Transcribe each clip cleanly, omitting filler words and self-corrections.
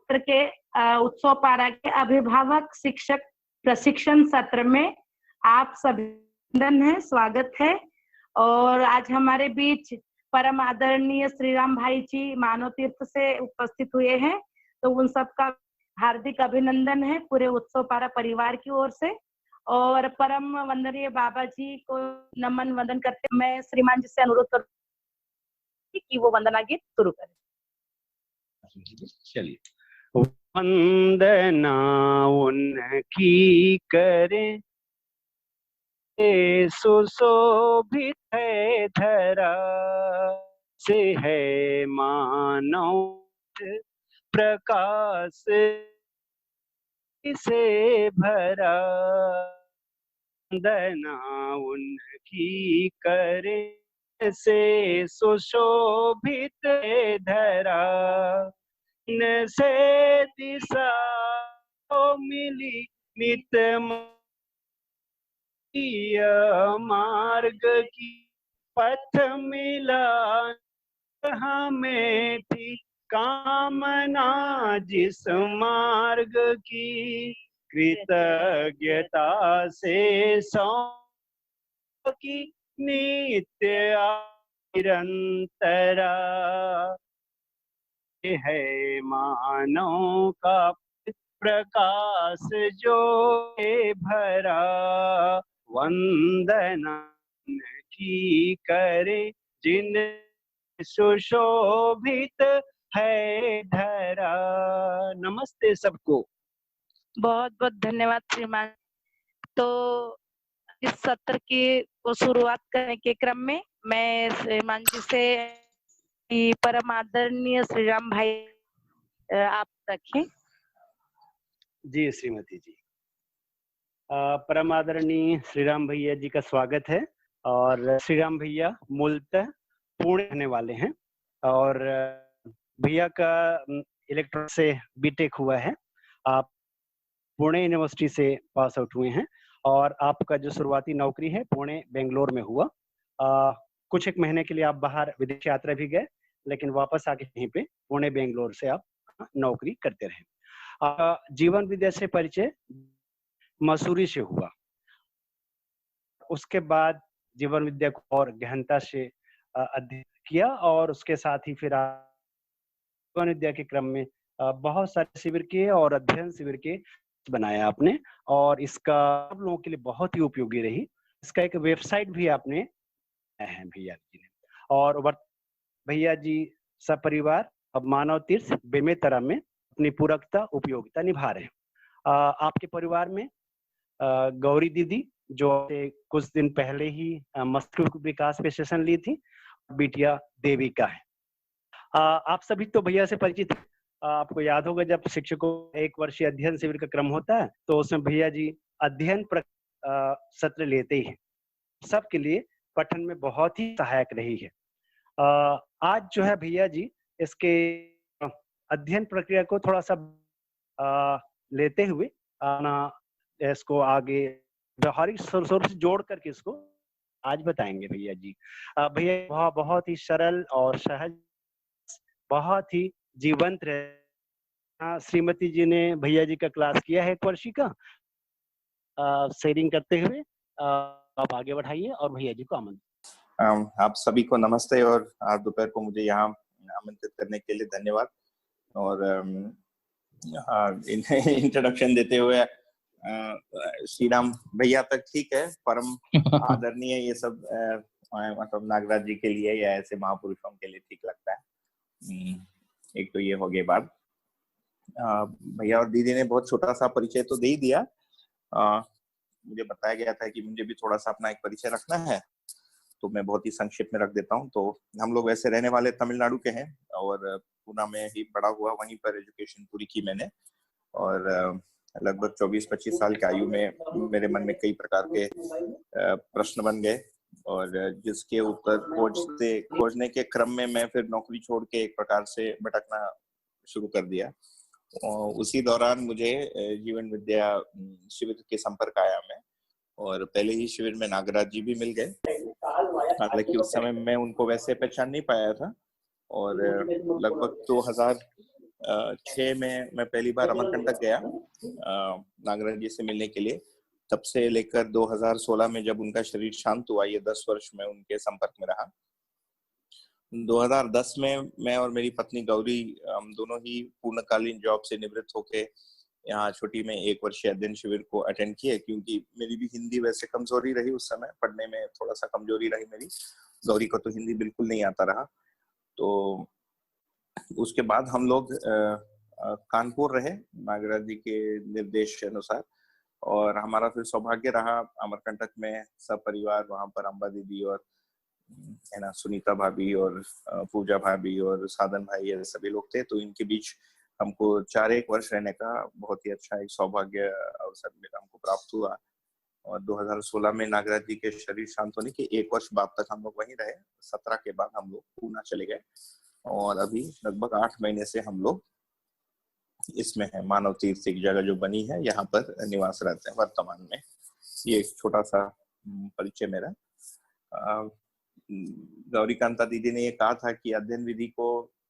सत्र के उत्सव पारा के अभिभावक शिक्षक प्रशिक्षण सत्र में आप सभी है, स्वागत है। और आज हमारे बीच परम आदरणीय श्री राम भाई जी मानव तीर्थ से उपस्थित हुए हैं, तो उन सबका हार्दिक अभिनंदन है पूरे उत्सव पारा परिवार की ओर से। और परम वंदनीय बाबा जी को नमन वंदन करते मैं श्रीमान जी से अनुरोध करती कि वो वंदना गीत शुरू करें। चलिए, वंदना उनकी करें, सुशोभित है धरा से है मानव प्रकाश से भरा। वंदना उनकी करें से सुशोभित है धरा, न से दिशा मिली नित मार्ग की, पथ मिला हमें थी कामना जिस मार्ग की, कृतज्ञता से सौ की नित्य निरंतरा है मानव का प्रकाश जो है भरा। वंदना की करे जिन सुशोभित है धरा। नमस्ते सबको। बहुत बहुत धन्यवाद श्रीमान। तो इस सत्र की शुरुआत करने के क्रम में मैं श्रीमान जी से परम आदरणीय श्री राम भाई आप रखें। जी श्रीमती जी, परम आदरणीय श्री राम भैया जी का स्वागत है। और श्री राम भैया मूलतः पुणे रहने वाले हैं और भैया का इलेक्ट्रॉनिक्स से बीटेक हुआ है। आप पुणे यूनिवर्सिटी से पास आउट हुए हैं और आपका जो शुरुआती नौकरी है पुणे बेंगलोर में हुआ। कुछ एक महीने के लिए आप बाहर विदेश यात्रा भी गए, लेकिन वापस आके यहीं पे पुणे बेंगलोर से आप नौकरी करते रहे। जीवन विद्या से परिचय मसूरी से हुआ। उसके बाद जीवन विद्या को और गहनता से अध्ययन किया और उसके साथ ही फिर जीवन विद्या के क्रम में बहुत सारे शिविर किए और अध्ययन शिविर के बनाया आपने, और इसका आप लोगों के लिए बहुत ही उपयोगी रही। इसका एक वेबसाइट भी आपने है भैया जी ने। और भैया जी सपरिवार अब मानव तीर्थ बेमेतरा में अपनी पूरकता उपयोगिता निभा रहे हैं। आपके परिवार में गौरी दीदी जो कुछ दिन पहले ही मस्तिष्क विकास पे सेशन ली थी, बिटिया देविका है। आप सभी तो भैया से परिचित हैं। आपको याद होगा जब शिक्षकों एक वर्षीय अध्ययन शिविर का क्रम होता है तो उसमें भैया जी अध्ययन सत्र लेते ही हैं। सबके लिए पठन में बहुत ही सहायक रही है। आज जो है भैया जी इसके अध्ययन प्रक्रिया को थोड़ा सा लेते हुए इसको आगे व्यवहारिक स्वरूप से जोड़ करके इसको आज बताएंगे भैया जी। भैया बहुत ही सरल और सहज, बहुत ही जीवंत रहे। श्रीमती जी ने भैया जी का क्लास किया है 1 वर्षी का। शेयरिंग करते हुए आप आगे बढ़ाइए और भैया जी को आमंत्रित। आप सभी को नमस्ते और आज दोपहर को मुझे यहाँ आमंत्रित करने के लिए धन्यवाद। और इंट्रोडक्शन देते हुए श्री राम भैया तक ठीक है, परम आदरणीय ये सब मतलब नागराज जी के लिए या ऐसे महापुरुषों के लिए ठीक लगता है। एक तो ये हो गई बात। भैया और दीदी ने बहुत छोटा सा परिचय तो दे ही दिया। मुझे बताया गया था कि मुझे भी थोड़ा सा अपना एक परिचय रखना है, तो मैं बहुत ही संक्षिप्त में रख देता हूँ। तो हम लोग वैसे रहने वाले तमिलनाडु के हैं और पूना में ही बड़ा हुआ, वहीं पर एजुकेशन पूरी की मैंने। और लगभग 24-25 साल की आयु में मेरे मन में कई प्रकार के प्रश्न बन गए और जिसके उत्तर खोजने के क्रम में मैं फिर नौकरी छोड़ के एक प्रकार से भटकना शुरू कर दिया। और उसी दौरान मुझे जीवन विद्या शिविर के संपर्क आया मैं, और पहले ही शिविर में नागराज जी भी मिल गए। हालांकि उस समय मैं उनको वैसे पहचान नहीं पाया था और लगभग 2000 2006 में मैं पहली बार अमरकंटक गया नागराज जी से मिलने के लिए। तब से लेकर 2016 में जब उनका शरीर शांत हुआ, ये 10 वर्ष में उनके संपर्क में रहा। 2010 में मैं और मेरी पत्नी गौरी, हम दोनों ही पूर्णकालीन जॉब से निवृत्त होके यहाँ छोटी में 1 वर्षीय अध्ययन शिविर को अटेंड किए, क्योंकि मेरी भी हिंदी वैसे कमजोरी रही उस समय, पढ़ने में थोड़ा सा कमजोरी रही मेरी। गौरी को तो हिंदी बिल्कुल नहीं आता रहा। तो उसके बाद हम लोग कानपुर रहे नागराज जी के निर्देश के अनुसार, और हमारा फिर सौभाग्य रहा अमरकंटक में सब परिवार, वहां पर अम्बा दीदी और है ना सुनीता भाभी और पूजा भाभी और साधन भाई, ये सभी लोग थे। तो इनके बीच हमको 4-1 वर्ष रहने का बहुत ही अच्छा एक सौभाग्य अवसर मिला, हमको प्राप्त हुआ। और 2016 में नागराज जी के शरीर शांत होने के 1 वर्ष बाद तक हम लोग वहीं रहे। 17 के बाद हम लोग पूना चले गए, और अभी लगभग 8 महीने से हम लोग इसमें है, मानव तीर्थ एक जगह जो बनी है, यहाँ पर निवास रहते हैं वर्तमान में। ये एक छोटा सा परिचय मेरा। गौरीकांता दीदी ने ये कहा था कि अध्ययन विधि को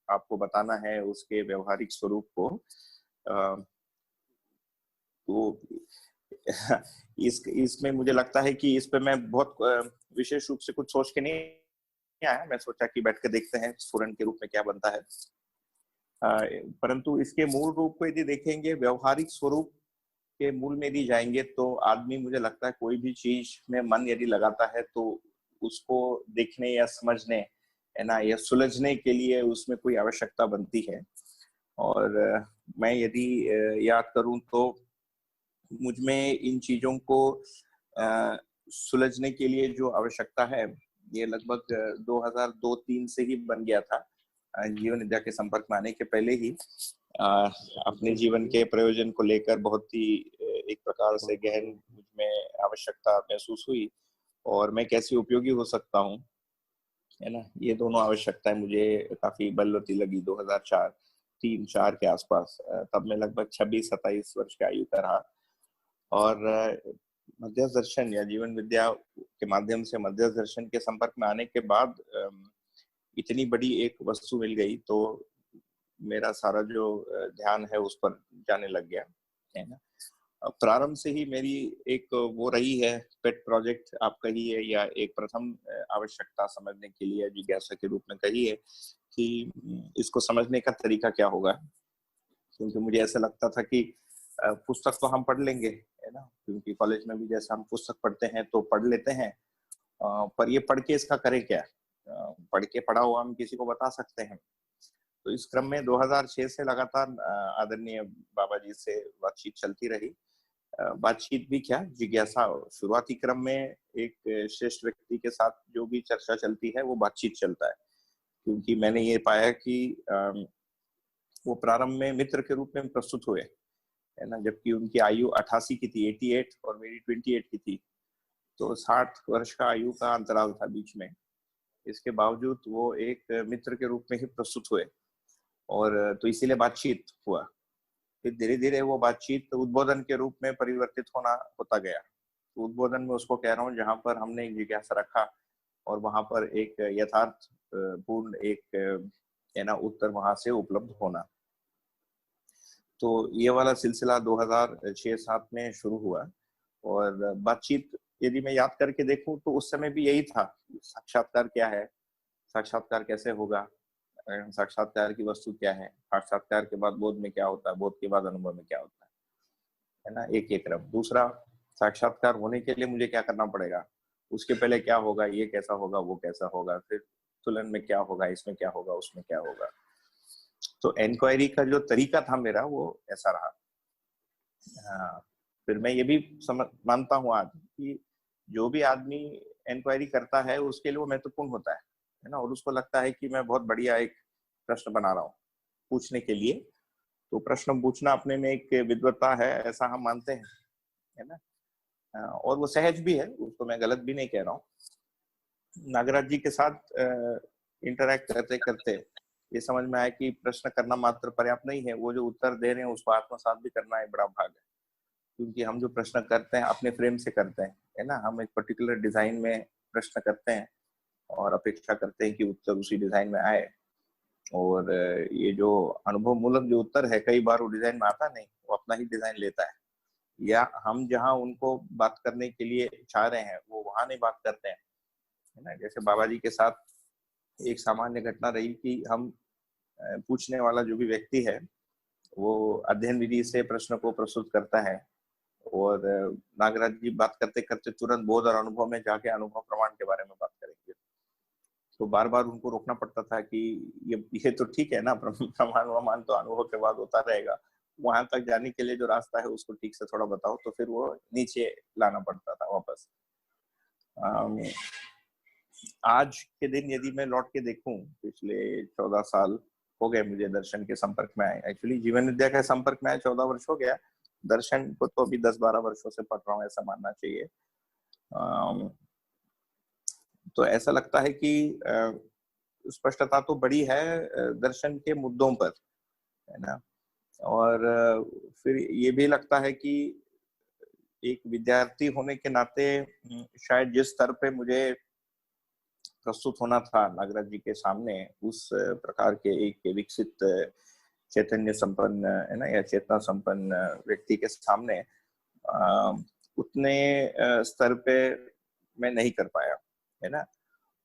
आपको बताना है, उसके व्यवहारिक स्वरूप को। तो इसमें मुझे लगता है कि इस पे मैं बहुत विशेष रूप से कुछ सोच के नहीं आया। मैं सोचा कि बैठ के देखते हैं स्टूडेंट के रूप में क्या बनता है। परंतु इसके मूल रूप को यदि देखेंगे, व्यवहारिक स्वरूप के मूल में यदि जाएंगे, तो आदमी, मुझे लगता है कोई भी चीज में मन यदि लगाता है तो उसको देखने या समझने, है ना, या सुलझने के लिए उसमें कोई आवश्यकता बनती है। और मैं यदि याद करूं तो मुझ में इन चीजों को सुलझने के लिए जो आवश्यकता है, ये लगभग 2002-03 से ही बन गया था। जीवन विद्या के संपर्क में आने के पहले ही अपने जीवन के प्रयोजन को लेकर बहुत ही एक प्रकार से गहन मुझ में आवश्यकता महसूस हुई, और मैं कैसे उपयोगी हो सकता हूँ, है ना, ये दोनों आवश्यकताएं मुझे काफी बलवती लगी 2004-04 के आसपास। तब मैं लगभग 26-27 वर्ष की आयु का रहा, और मध्यस्थ दर्शन या जीवन विद्या के माध्यम से मध्यस्थ दर्शन के संपर्क में आने के बाद इतनी बड़ी एक वस्तु मिल गई, तो मेरा सारा जो ध्यान है उस पर जाने लग गया, है ना। प्रारंभ से ही मेरी एक वो रही है, पेट प्रोजेक्ट आप कहिए, या एक प्रथम आवश्यकता समझने के लिए जिज्ञासा के रूप में कहिए, कि इसको समझने का तरीका क्या होगा। क्योंकि मुझे ऐसा लगता था कि पुस्तक तो हम पढ़ लेंगे, है ना, क्योंकि कॉलेज में भी जैसे हम पुस्तक पढ़ते हैं तो पढ़ लेते हैं, पर ये पढ़ के इसका करें क्या? पढ़ के पढ़ा हुआ हम किसी को बता सकते हैं। तो इस क्रम में 2006 से लगातार आदरणीय बाबा जी से बातचीत चलती रही। बातचीत भी क्या, जिज्ञासा। शुरुआती क्रम में एक श्रेष्ठ व्यक्ति के साथ जो भी चर्चा चलती है वो बातचीत चलता है, क्योंकि मैंने ये पाया कि वो प्रारंभ में मित्र के रूप में प्रस्तुत हुए, है ना, जबकि उनकी आयु 88 की थी, 88, और मेरी 28 की थी। तो 60 वर्ष का आयु का अंतराल था बीच में। इसके बावजूद वो एक मित्र के रूप में ही प्रस्तुत हुए, और तो इसीलिए बातचीत हुआ। फिर धीरे धीरे वो बातचीत उद्बोधन के रूप में परिवर्तित होता गया। तो उद्बोधन में उसको कह रहा हूँ जहाँ पर हमने एक जिज्ञासा रखा, और वहां पर एक यथार्थ पूर्ण एक, है ना, उत्तर वहां से उपलब्ध होना। तो ये वाला सिलसिला 2006-07 में शुरू हुआ। और बातचीत यदि मैं याद करके देखूं तो उस समय भी यही था, साक्षात्कार क्या है, साक्षात्कार कैसे होगा, साक्षात्कार की वस्तु क्या है, साक्षात्कार के बाद बोध में क्या होता है, बोध के बाद अनुभव में क्या होता है ना, एक एक क्रम। दूसरा, साक्षात्कार होने के लिए मुझे क्या करना पड़ेगा, उसके पहले क्या होगा, ये कैसा होगा, वो कैसा होगा, फिर तुलन में क्या होगा, इसमें क्या होगा, उसमें क्या होगा। तो इंक्वायरी का जो तरीका था मेरा वो ऐसा रहा। हाँ, फिर मैं ये भी मानता हूँ आज कि जो भी आदमी इंक्वायरी करता है उसके लिए वो महत्वपूर्ण होता है ना, और उसको लगता है कि मैं बहुत बढ़िया एक प्रश्न बना रहा हूँ पूछने के लिए। तो प्रश्न पूछना अपने में एक विद्वत्ता है, ऐसा हम मानते हैं, है ना, और वो सहज भी है, उसको मैं गलत भी नहीं कह रहा हूँ। नागराज जी के साथ इंटरैक्ट करते करते ये समझ में आया कि प्रश्न करना मात्र पर्याप्त नहीं है, वो जो उत्तर दे रहे हैं उसको आत्मसात भी करना एक बड़ा भाग है। क्योंकि हम जो प्रश्न करते हैं अपने फ्रेम से करते हैं, है ना, हम एक पर्टिकुलर डिजाइन में प्रश्न करते हैं और अपेक्षा करते हैं कि उत्तर उसी डिजाइन में आए। और ये जो अनुभव मूलक जो उत्तर है, कई बार वो डिजाइन में आता नहीं, वो अपना ही डिजाइन लेता है, या हम जहाँ उनको बात करने के लिए चाह रहे हैं वो वहां नहीं बात करते हैं, है ना। जैसे बाबा जी के साथ एक सामान्य घटना रही कि हम पूछने वाला जो भी व्यक्ति है वो अध्ययन विधि से प्रश्न को प्रस्तुत करता है, और नागराज जी बात करते करते तुरंत बोध और अनुभव में जाके अनुभव प्रमाण के बारे में बात करेंगे। तो बार बार उनको रोकना पड़ता था कि ये तो ठीक है ना, प्रमाण वमान तो अनुभव के बाद होता रहेगा, वहां तक जाने के लिए जो रास्ता है उसको ठीक से थोड़ा बताओ, तो फिर वो नीचे लाना पड़ता था वापस। आज के दिन यदि मैं लौट के देखूं, पिछले 14 साल हो गए मुझे दर्शन के संपर्क में आए। एक्चुअली जीवन विद्या के संपर्क में आए 14 वर्ष हो गया, दर्शन को तो अभी 10-12 वर्षों से पढ़ रहा हूँ, ऐसा मानना चाहिए। तो ऐसा लगता है कि स्पष्टता तो बड़ी है दर्शन के मुद्दों पर, है ना। और फिर ये भी लगता है कि एक विद्यार्थी होने के नाते शायद जिस स्तर पे मुझे प्रस्तुत होना था नागराज जी के सामने, उस प्रकार के एक विकसित चैतन्य संपन्न, है ना, या चेतना संपन्न व्यक्ति के सामने उतने स्तर पे मैं नहीं कर पाया, है ना।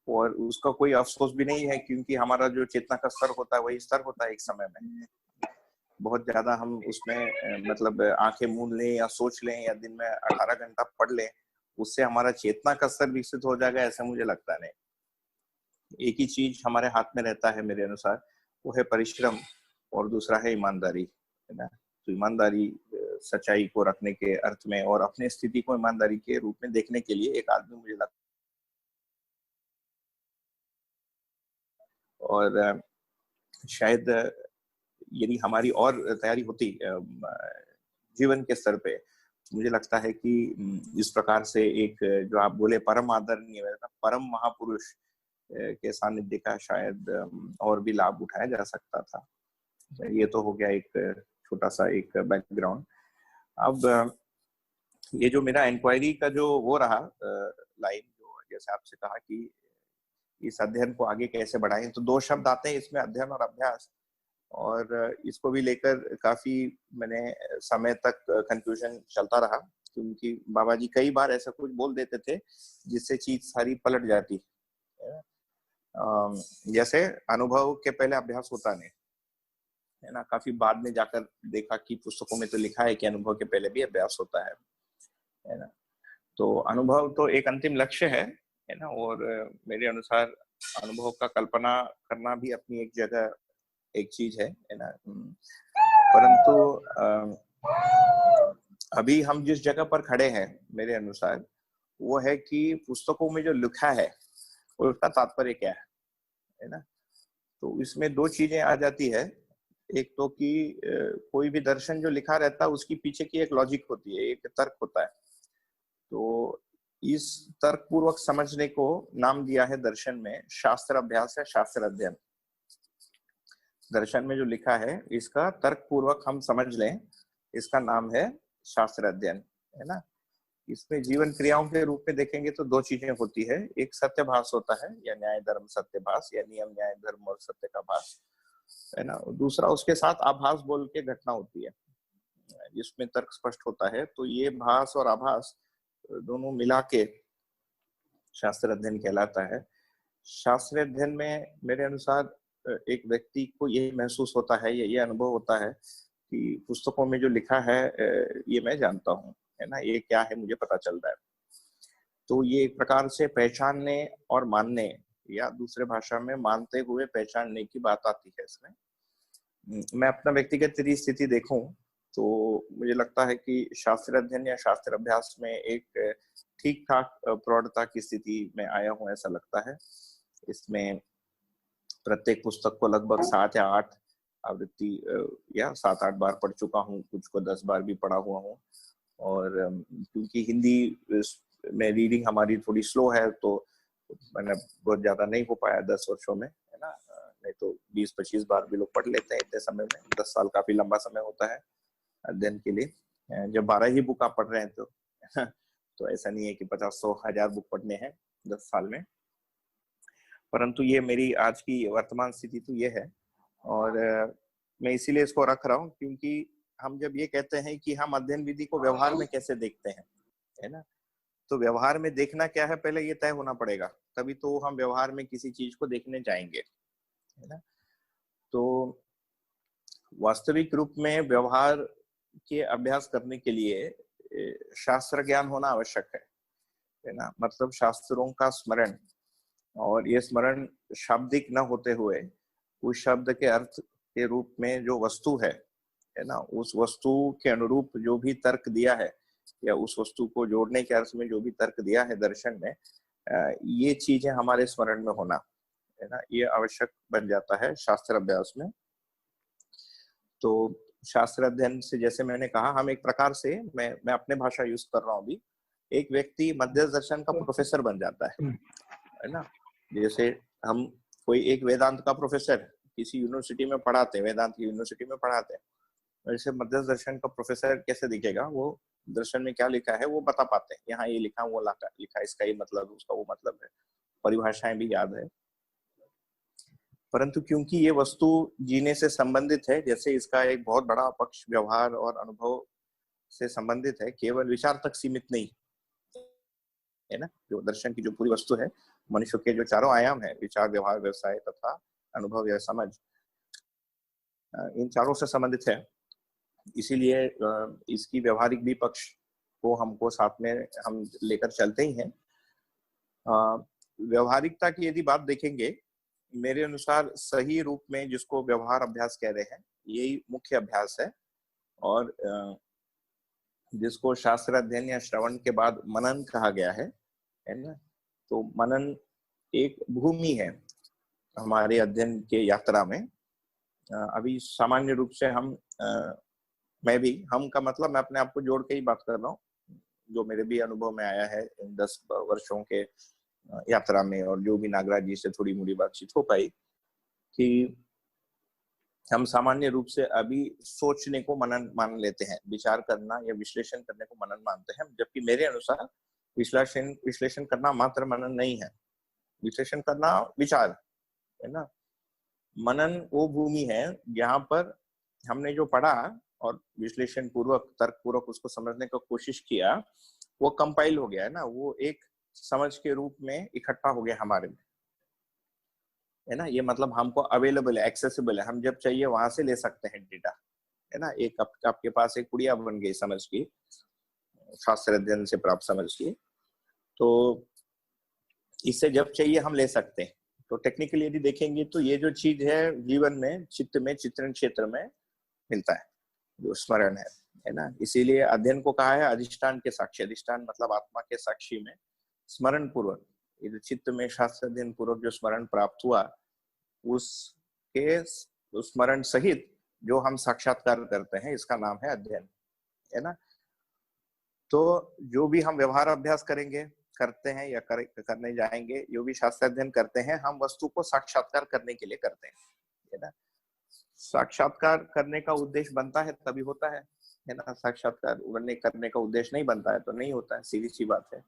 और उसका कोई अफसोस भी नहीं है, क्योंकि हमारा जो चेतना का स्तर होता है वही स्तर होता है एक समय में। बहुत ज्यादा हम उसमें मतलब आंखें मूंद लें या सोच लें या दिन में 18 घंटा पढ़ लें, उससे हमारा चेतना का स्तर विकसित हो जाएगा, ऐसा मुझे लगता नहीं। एक ही चीज हमारे हाथ में रहता है मेरे अनुसार, वो है परिश्रम, और दूसरा है ईमानदारी, है ना। तो ईमानदारी सच्चाई को रखने के अर्थ में और अपने स्थिति को ईमानदारी के रूप में देखने के लिए एक आदमी, मुझे लगता, और शायद यदि हमारी और तैयारी होती जीवन के स्तर पे, मुझे लगता है कि इस प्रकार से एक जो आप बोले परम आदरणीय, परम महापुरुष के सानिध्य का शायद और भी लाभ उठाया जा सकता था। ये तो हो गया एक छोटा सा एक बैकग्राउंड। अब ये जो मेरा इंक्वायरी का जो वो रहा लाइन, जो जैसे आपसे कहा कि इस अध्ययन को आगे कैसे बढ़ाएं, तो 2 शब्द आते हैं इसमें, अध्ययन और अभ्यास। और इसको भी लेकर काफी मैंने समय तक कंफ्यूजन चलता रहा, क्योंकि बाबा जी कई बार ऐसा कुछ बोल देते थे जिससे चीज सारी पलट जाती। जैसे अनुभव के पहले अभ्यास होता नहीं, है ना। काफी बाद में जाकर देखा कि पुस्तकों में तो लिखा है कि अनुभव के पहले भी अभ्यास होता है ना। तो अनुभव तो एक अंतिम लक्ष्य है ना। और मेरे अनुसार अनुभव का कल्पना करना भी अपनी एक जगह एक चीज है ना। परंतु अभी हम जिस जगह पर खड़े हैं, मेरे अनुसार वो है कि पुस्तकों में जो लिखा है और उसका तात्पर्य क्या है ना। तो इसमें 2 चीजें आ जाती है। एक तो कि कोई भी दर्शन जो लिखा रहता है उसकी पीछे की एक लॉजिक होती है, एक तर्क होता है। तो इस तर्क पूर्वक समझने को नाम दिया है दर्शन में शास्त्र अभ्यास या शास्त्र अध्ययन। दर्शन में जो लिखा है इसका तर्क पूर्वक हम समझ लें, इसका नाम है शास्त्र अध्ययन, है ना। इसमें जीवन क्रियाओं के रूप में देखेंगे तो 2 चीजें होती है, एक सत्यभास होता है या न्याय धर्म सत्यभास, या नियम न्याय धर्म और सत्य का भास, है ना। दूसरा उसके साथ आभास बोल के घटना होती है जिसमें तर्क स्पष्ट होता है। तो ये भास और आभास दोनों मिला के शास्त्र अध्ययन कहलाता है। शास्त्र अध्ययन में मेरे अनुसार एक व्यक्ति को ये महसूस होता है या ये अनुभव होता है कि पुस्तकों में जो लिखा है ये मैं जानता हूँ, है ना, ये क्या है मुझे पता चल रहा है। तो ये एक प्रकार से पहचानने और मानने, या दूसरे भाषा में मानते हुए पहचानने की बात आती है इसमें। मैं अपना व्यक्तिगत स्थिति देखूं तो मुझे लगता है कि शास्त्र अध्ययन या शास्त्र अभ्यास में एक ठीक ठाक प्रौढ़ता की स्थिति में आया हूं, ऐसा लगता है। इसमें प्रत्येक पुस्तक को लगभग 7 या 8 आवृत्ति या 7-8 बार पढ़ चुका हूँ, कुछ को 10 बार भी पढ़ा हुआ हूँ। और क्योंकि हिंदी में रीडिंग हमारी थोड़ी स्लो है, तो मैंने बहुत ज्यादा नहीं हो पाया 10 वर्षों में, है ना। नहीं तो 20-25 बार भी लोग पढ़ लेते हैं इतने समय में। 10 साल काफी लंबा समय होता है अध्ययन के लिए। जब 12 ही बुक आप पढ़ रहे हैं तो ऐसा नहीं है कि 50-100-1000 बुक पढ़ने हैं 10 साल में। परंतु ये मेरी आज की वर्तमान स्थिति तो ये है और मैं इसीलिए इसको रख रहा हूँ क्योंकि हम जब ये कहते हैं कि हम अध्ययन विधि को व्यवहार में कैसे देखते हैं, है ना, तो व्यवहार में देखना क्या है पहले ये तय होना पड़ेगा, तभी तो हम व्यवहार में किसी चीज को देखने जाएंगे, है ना। तो वास्तविक रूप में व्यवहार के अभ्यास करने के लिए शास्त्र ज्ञान होना आवश्यक है ना, मतलब शास्त्रों का स्मरण, और ये स्मरण शाब्दिक न होते हुए उस शब्द के अर्थ के रूप में जो वस्तु है ना, उस वस्तु के अनुरूप जो भी तर्क दिया है या उस वस्तु को जोड़ने के अर्थ में जो भी तर्क दिया है दर्शन में, ये चीजें हमारे स्मरण में होना, है ना, ये आवश्यक बन जाता है शास्त्र अभ्यास में। तो शास्त्र अध्ययन से, जैसे मैंने कहा, हम एक प्रकार से, मैं अपने भाषा यूज कर रहा हूँ अभी, एक व्यक्ति मध्य दर्शन का प्रोफेसर बन जाता है ना। जैसे हम कोई एक वेदांत का प्रोफेसर किसी यूनिवर्सिटी में पढ़ाते हैं, वेदांत की यूनिवर्सिटी में पढ़ाते हैं, वैसे मध्य दर्शन का प्रोफेसर कैसे दिखेगा, वो दर्शन में क्या लिखा है वो बता पाते हैं, यहाँ ये लिखा, वो लिखा, इसका ये मतलब, उसका वो मतलब है, परिभाषाएं भी याद है। परंतु क्योंकि ये वस्तु जीने से संबंधित है, जैसे इसका एक बहुत बड़ा पक्ष व्यवहार और अनुभव से संबंधित है, केवल विचार तक सीमित नहीं है ना। जो दर्शन की जो पूरी वस्तु है, मनुष्य के जो चारों आयाम है, विचार, व्यवहार, व्यवसाय तथा अनुभव या समझ, इन चारों से संबंधित है। इसीलिए इसकी व्यवहारिक भी पक्ष को हमको साथ में हम लेकर चलते ही हैं। व्यवहारिकता की यदि बात देखेंगे, मेरे अनुसार सही रूप में जिसको व्यवहार अभ्यास कह रहे हैं, यही मुख्य अभ्यास है, और जिसको शास्त्र अध्ययन या श्रवण के बाद मनन कहा गया है ना। तो मनन एक भूमि है हमारे अध्ययन के यात्रा में। अभी सामान्य रूप से हम हम का मतलब, मैं अपने आप को जोड़ के ही बात कर रहा हूँ, जो मेरे भी अनुभव में आया है इन 10 वर्षों के यात्रा में, और जो भी नागराज जी से थोड़ी मोड़ी बातचीत हो पाई, कि हम सामान्य रूप से अभी सोचने को मनन मान लेते हैं, विचार करना या विश्लेषण करने को मनन मानते हैं, जबकि मेरे अनुसार विश्लेषण करना मात्र मनन नहीं है, विश्लेषण करना विचार है ना। मनन वो भूमि है जहां पर हमने जो पढ़ा और विश्लेषण पूर्वक, तर्क पूर्वक उसको समझने का कोशिश किया, वो कंपाइल हो गया है ना, वो एक समझ के रूप में इकट्ठा हो गया हमारे में, है ना। ये मतलब हमको अवेलेबल है, एक्सेसिबल है, हम जब चाहिए वहां से ले सकते हैं डेटा, है ना। एक आपके पास एक पुड़िया बन गई समझ की, शास्त्र अध्ययन से प्राप्त समझ की, तो इससे जब चाहिए हम ले सकते हैं। तो टेक्निकली यदि देखेंगे तो ये जो चीज है जीवन में, चित्त में, चित्रण क्षेत्र में मिलता है, जो स्मरण है ना। इसीलिए अध्ययन को कहा है अधिष्ठान के साक्षी। अधिष्ठान मतलब आत्मा के साक्षी में स्मरण पूर्वक, ये जो चित्त में शास्त्र अध्ययन पूर्वक जो स्मरण प्राप्त हुआ, उसके स्मरण सहित जो हम साक्षात्कार करते हैं, इसका नाम है अध्ययन, है ना। तो जो भी हम व्यवहार अभ्यास करेंगे, करते हैं या करने जाएंगे, जो भी शास्त्र अध्ययन करते हैं, हम वस्तु को साक्षात्कार करने के लिए करते हैं, है ना। साक्षात्कार करने का उद्देश्य बनता है तभी होता है ना। साक्षात्कार करने का उद्देश्य नहीं बनता है तो नहीं होता है, सीधी सी बात है।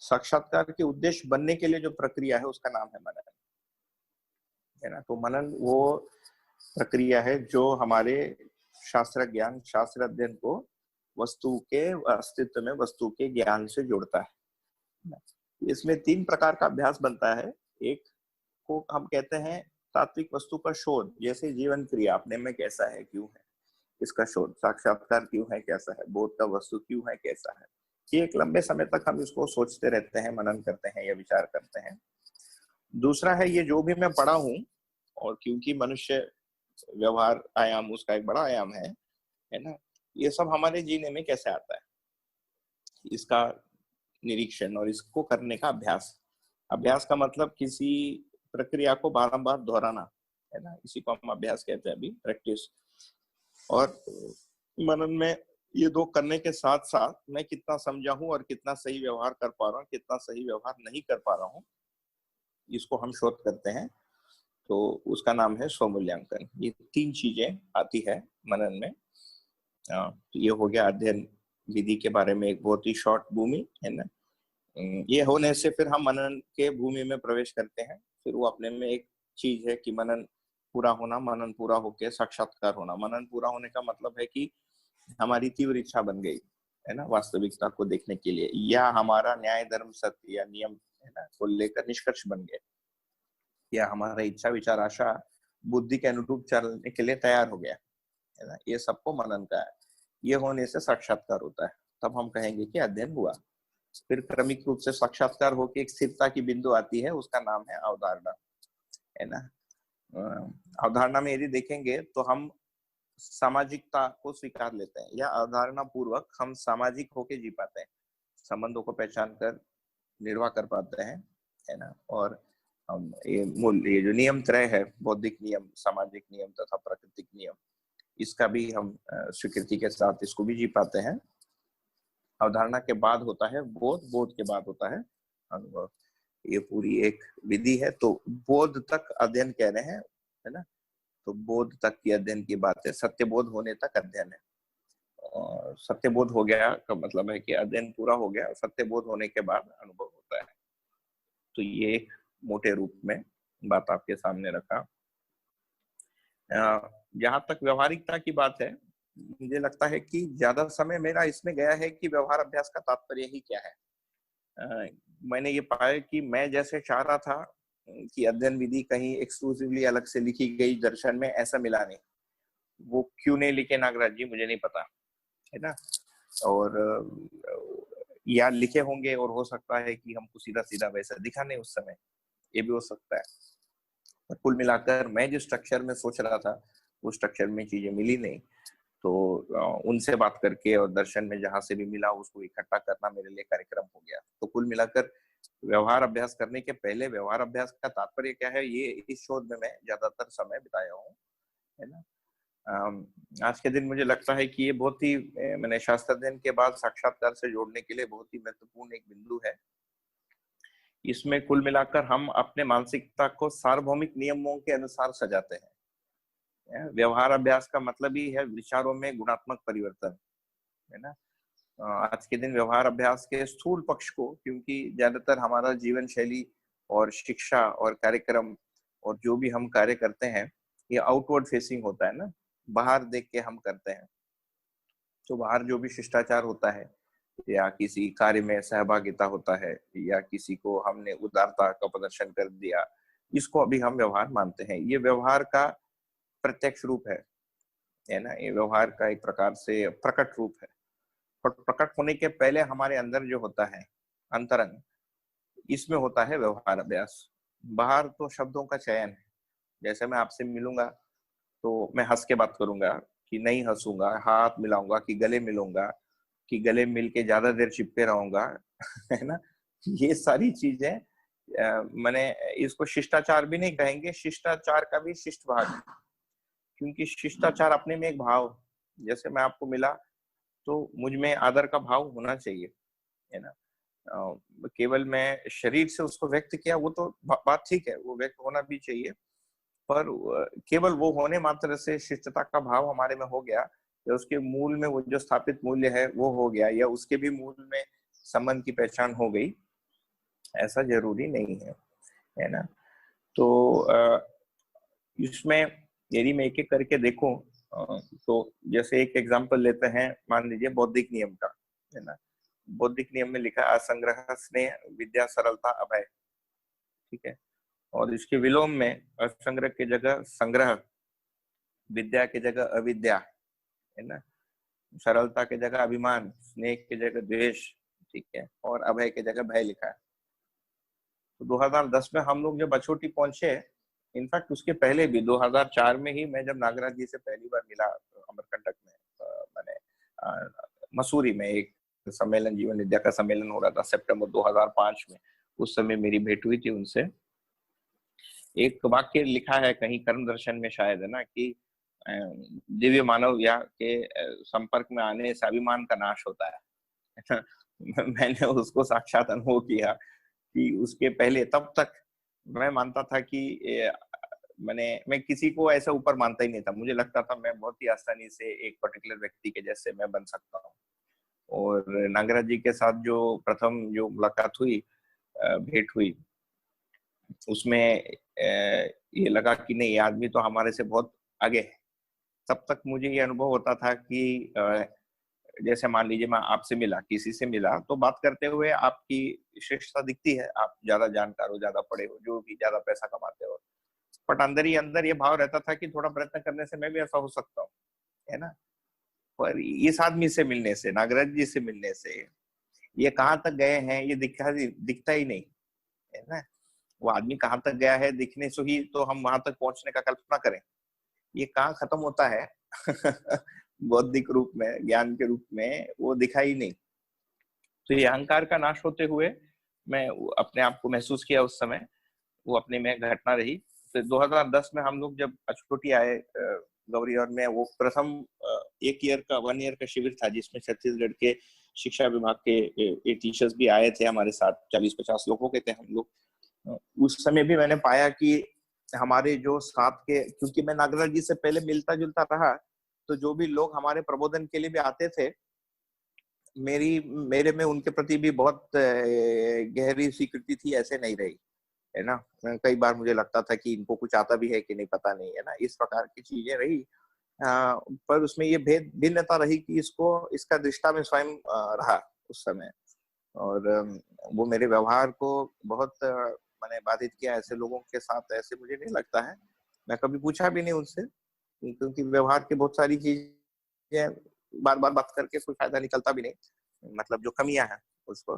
साक्षात्कार के उद्देश्य बनने के लिए जो प्रक्रिया है उसका नाम है मनन, है ना। तो मनन वो प्रक्रिया है जो हमारे शास्त्र ज्ञान, शास्त्र अध्ययन को वस्तु के अस्तित्व में, वस्तु के ज्ञान से जोड़ता है। इसमें 3 प्रकार का अभ्यास बनता है। एक को हम कहते हैं तात्विक वस्तु का शोध, जैसे जीवन क्रिया अपने में कैसा है, क्यों है, इसका शोध, साक्षात्कार क्यों है, कैसा है, बोध का वस्तु क्यों है, कैसा है। ये एक लंबे समय तक हम इसको सोचते रहते हैं, मनन करते हैं या विचार करते हैं। दूसरा है ये जो भी मैं पढ़ा हूँ, और क्योंकि मनुष्य व्यवहार आयाम उसका एक बड़ा आयाम है ना, ये सब हमारे जीने में कैसे आता है, इसका निरीक्षण और इसको करने का अभ्यास। अभ्यास का मतलब किसी प्रक्रिया को बारंबार दोहराना, है ना, इसी को हम अभ्यास कहते हैं अभी, प्रैक्टिस। और मनन में ये 2 करने के साथ साथ मैं कितना समझा हूं और कितना सही व्यवहार कर पा रहा हूँ, कितना सही व्यवहार नहीं कर पा रहा हूँ, इसको हम शोध करते हैं। तो उसका नाम है स्वमूल्यांकन। ये 3 चीजें आती है मनन में। ये हो गया अध्ययन विधि के बारे में एक बहुत ही शॉर्ट भूमि, है ना। ये होने से फिर हम मनन के भूमि में प्रवेश करते हैं। फिर वो अपने में एक चीज है कि मनन पूरा होना, मनन पूरा होके साक्षात्कार होना। मनन पूरा होने का मतलब है कि हमारी तीव्र इच्छा बन गई है ना वास्तविकता को देखने के लिए, या हमारा न्याय धर्म सत्य या नियम है ना को लेकर निष्कर्ष बन गए, या हमारा इच्छा विचार आशा बुद्धि के अनुरूप चलने के लिए तैयार हो गया है ना। ये सबको मनन का है। ये होने से साक्षात्कार होता है, तब हम कहेंगे कि अध्ययन हुआ। फिर क्रमिक रूप से साक्षात्कार होकर एक स्थिरता की बिंदु आती है, उसका नाम है अवधारणा है ना। अवधारणा में यदि देखेंगे तो हम सामाजिकता को स्वीकार लेते हैं, या अवधारणा पूर्वक हम सामाजिक होके जी पाते हैं, संबंधों को पहचान कर निर्वाह कर पाते हैं है ना। और हम ये जो नियम त्रय है, बौद्धिक नियम, सामाजिक नियम तथा प्राकृतिक नियम, इसका भी हम स्वीकृति के साथ इसको भी जी पाते हैं। अवधारणा के बाद होता है बोध, बोध के बाद होता है अनुभव। ये पूरी एक विधि है। तो बोध तक अध्ययन कह रहे हैं है ना। तो बोध तक की अध्ययन की बात है, सत्य बोध होने तक अध्ययन है। और सत्य बोध हो गया का मतलब है कि अध्ययन पूरा हो गया, सत्य बोध होने के बाद अनुभव होता है। तो ये एक मोटे रूप में बात आपके सामने रखा। जहां तक व्यवहारिकता की बात है, मुझे लगता है कि ज्यादा समय मेरा इसमें गया है कि व्यवहार अभ्यास का तात्पर्य ही क्या है। मैंने ये पाया कि मैं जैसे चाह रहा था कि अध्ययन विधि कहीं एक्सक्लूसिवली अलग से लिखी गई दर्शन में, ऐसा मिला नहीं। वो क्यों नहीं लिखे नागराज जी, मुझे नहीं पता है ना। और या लिखे होंगे और हो सकता है कि हमको सीधा सीधा वैसा दिखा नहीं उस समय, ये भी हो सकता है। कुल मिलाकर मैं जिस स्ट्रक्चर में सोच रहा था उस स्ट्रक्चर में चीजें मिली नहीं। तो उनसे बात करके और दर्शन में जहां से भी मिला उसको इकट्ठा करना मेरे लिए कार्यक्रम हो गया। तो कुल मिलाकर व्यवहार अभ्यास करने के पहले व्यवहार अभ्यास का तात्पर्य क्या है, ये इस शोध में मैं ज्यादातर समय बिताया हूँ है ना। आज के दिन मुझे लगता है कि ये बहुत ही मैंने शास्त्र अध्ययन के बाद साक्षात्कार से जोड़ने के लिए बहुत ही महत्वपूर्ण एक बिंदु है। इसमें कुल मिलाकर हम अपने मानसिकता को सार्वभौमिक नियमों के अनुसार सजाते हैं। व्यवहार अभ्यास का मतलब ही है विचारों में गुणात्मक परिवर्तन है ना। आज के दिन व्यवहार अभ्यास के स्थूल पक्ष को, क्योंकि ज्यादातर हमारा जीवन शैली और शिक्षा और कार्यक्रम और जो भी हम कार्य करते हैं ये आउटवर्ड फेसिंग होता है ना, बाहर देख के हम करते हैं। तो बाहर जो भी शिष्टाचार होता है या किसी कार्य में सहभागिता होता है या किसी को हमने उदारता का प्रदर्शन कर दिया, इसको अभी हम व्यवहार मानते हैं। ये व्यवहार का प्रत्यक्ष रूप है ना। ये व्यवहार का एक प्रकार से प्रकट रूप है। पर प्रकट होने के पहले हमारे अंदर जो होता है अंतरंग, इसमें होता है व्यवहार अभ्यास। बाहर तो शब्दों का चयन है, जैसे मैं आपसे मिलूंगा तो मैं हंस के बात करूंगा कि नहीं हंसूंगा, हाथ मिलाऊंगा कि गले मिलूंगा, कि गले मिल के ज्यादा देर चिपके रहूंगा है ना। ये सारी चीजें मैंने इसको शिष्टाचार भी नहीं कहेंगे, शिष्टाचार का भी शिष्ट भाग है। क्योंकि शिष्टाचार अपने में एक भाव, जैसे मैं आपको मिला तो मुझ में आदर का भाव होना चाहिए है ना। केवल मैं शरीर से उसको व्यक्त किया वो तो बात ठीक है, वो व्यक्त होना भी चाहिए, पर केवल वो होने मात्र से शिष्टता का भाव हमारे में हो गया या उसके मूल में वो जो स्थापित मूल्य है वो हो गया या उसके भी मूल में संबंध की पहचान हो गई, ऐसा जरूरी नहीं है ना। तो इसमें यदि मैं एक एक करके देखूं तो जैसे एक एग्जांपल लेते हैं, मान लीजिए बौद्धिक नियम का है ना। बौद्धिक नियम में लिखा असंग्रह स्नेह विद्या सरलता अभय, ठीक है। और इसके विलोम में असंग्रह की जगह संग्रह, विद्या की जगह अविद्या है ना, सरलता की जगह अभिमान, स्नेह की जगह द्वेष, ठीक है, और अभय की जगह भय लिखा है। तो 2010 में हम लोग जब अछोटी पहुंचे, इनफैक्ट उसके पहले भी 2004 में ही मैं जब नागराज जी से पहली बार मिला अमरकंटक में, मैंने मसूरी में एक सम्मेलन, जीवन विद्या का सम्मेलन हो रहा था सितंबर 2005 में, उस समय मेरी भेंट हुई थी उनसे। एक वाक्य लिखा है कहीं कर्म दर्शन में शायद है ना कि दिव्य मानव या के संपर्क में आने से अभिमान का नाश होता है। मैंने उसको साक्षात अनुभव किया कि उसके पहले तब तक मैं मानता था कि मैं किसी को ऐसा ऊपर मानता ही नहीं था। मुझे लगता था मैं बहुत ही आसानी से एक पर्टिकुलर व्यक्ति के जैसे मैं बन सकता हूँ। और नागराज जी के साथ जो प्रथम जो मुलाकात हुई, भेंट हुई, उसमें ये लगा कि नहीं, ये आदमी तो हमारे से बहुत आगे है। तब तक मुझे ये अनुभव होता था कि जैसे मान लीजिए मैं आपसे मिला, किसी से मिला, तो बात करते हुए आपकी श्रेष्ठता दिखती है, आप ज्यादा जानकार हो, ज्यादा पढ़े हो, जो भी ज्यादा पैसा कमाते हो, बट अंदर ही अंदर ये भाव रहता था कि थोड़ा प्रयत्न करने से मैं भी ऐसा हो सकता हूँ, है ना। पर इस आदमी से मिलने से, नागराज जी से मिलने से, ये कहाँ तक गए हैं ये दिखता ही नहीं, है ना। वो आदमी कहाँ तक गया है दिखने से ही तो हम वहां तक पहुंचने का कल्पना करें, ये कहाँ खत्म होता है बौद्धिक रूप में, ज्ञान के रूप में, वो दिखा ही नहीं। तो ये अहंकार का नाश होते हुए मैं अपने आप को महसूस किया उस समय, वो अपने में घटना रही। फिर 2010 में हम लोग जब अचकोटी आए गौरी, और मैं वो प्रथम 1 ईयर का शिविर था जिसमें छत्तीसगढ़ के शिक्षा विभाग के टीचर्स भी आए थे हमारे साथ, 40-50 लोगों के थे हम लोग। उस समय भी मैंने पाया कि हमारे जो साथ के, क्योंकि मैं नागराज जी से पहले मिलता जुलता रहा, तो जो भी लोग हमारे प्रबोधन के लिए भी आते थे, मेरे में उनके प्रति भी बहुत गहरी स्वीकृति थी, ऐसे नहीं रही, है ना। कई बार मुझे लगता था कि इनको कुछ आता भी है कि नहीं, पता नहीं, है ना, इस प्रकार की चीजें रही। पर उसमें ये भिन्नता रही कि इसका दृष्टा में स्वयं रहा उस समय, और वो मेरे व्यवहार को बहुत मैंने बाधित किया। ऐसे लोगों के साथ ऐसे मुझे नहीं लगता है, मैं कभी पूछा भी नहीं उनसे, क्योंकि व्यवहार की बहुत सारी चीजें बार बार बात करके कोई फायदा निकलता भी नहीं, मतलब जो कमियां हैं उसको।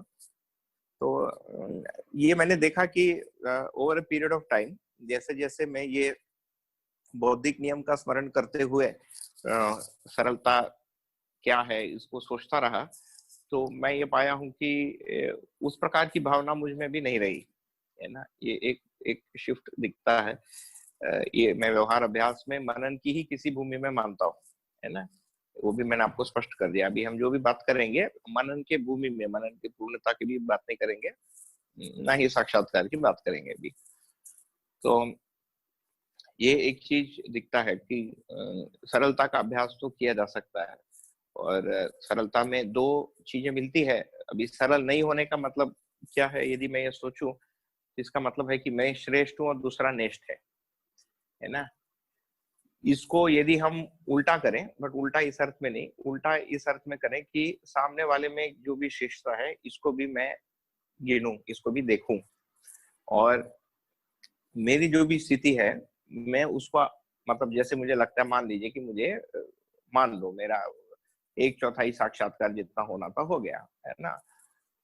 तो ये मैंने देखा कि over a period of time, जैसे जैसे मैं ये बौद्धिक नियम का स्मरण करते हुए सरलता क्या है इसको सोचता रहा, तो मैं ये पाया हूँ कि उस प्रकार की भावना मुझ में भी नहीं रही, है ना। ये एक शिफ्ट दिखता है। ये मैं व्यवहार अभ्यास में मनन की ही किसी भूमि में मानता हूँ, है ना। वो भी मैंने आपको स्पष्ट कर दिया। अभी हम जो भी बात करेंगे मनन के भूमि में, मनन की पूर्णता की भी बात नहीं करेंगे, ना ही साक्षात्कार की बात करेंगे अभी। तो ये एक चीज दिखता है कि सरलता का अभ्यास तो किया जा सकता है, और सरलता में 2 चीजें मिलती है। अभी सरल नहीं होने का मतलब क्या है, यदि मैं ये सोचूं, इसका मतलब है कि मैं श्रेष्ठ हूं और दूसरा नेष्ठ है ना। इसको यदि हम उल्टा करें, बट उल्टा इस अर्थ में नहीं, उल्टा इस अर्थ में करें कि सामने वाले में जो भी श्रेष्ठता है इसको भी मैं गिनूं, इसको भी देखूं, और मेरी जो भी स्थिति है मैं उसको, मतलब जैसे मुझे लगता है, मान लीजिए कि मुझे मान लो मेरा 1/4 साक्षात्कार जितना होना था हो गया, है ना।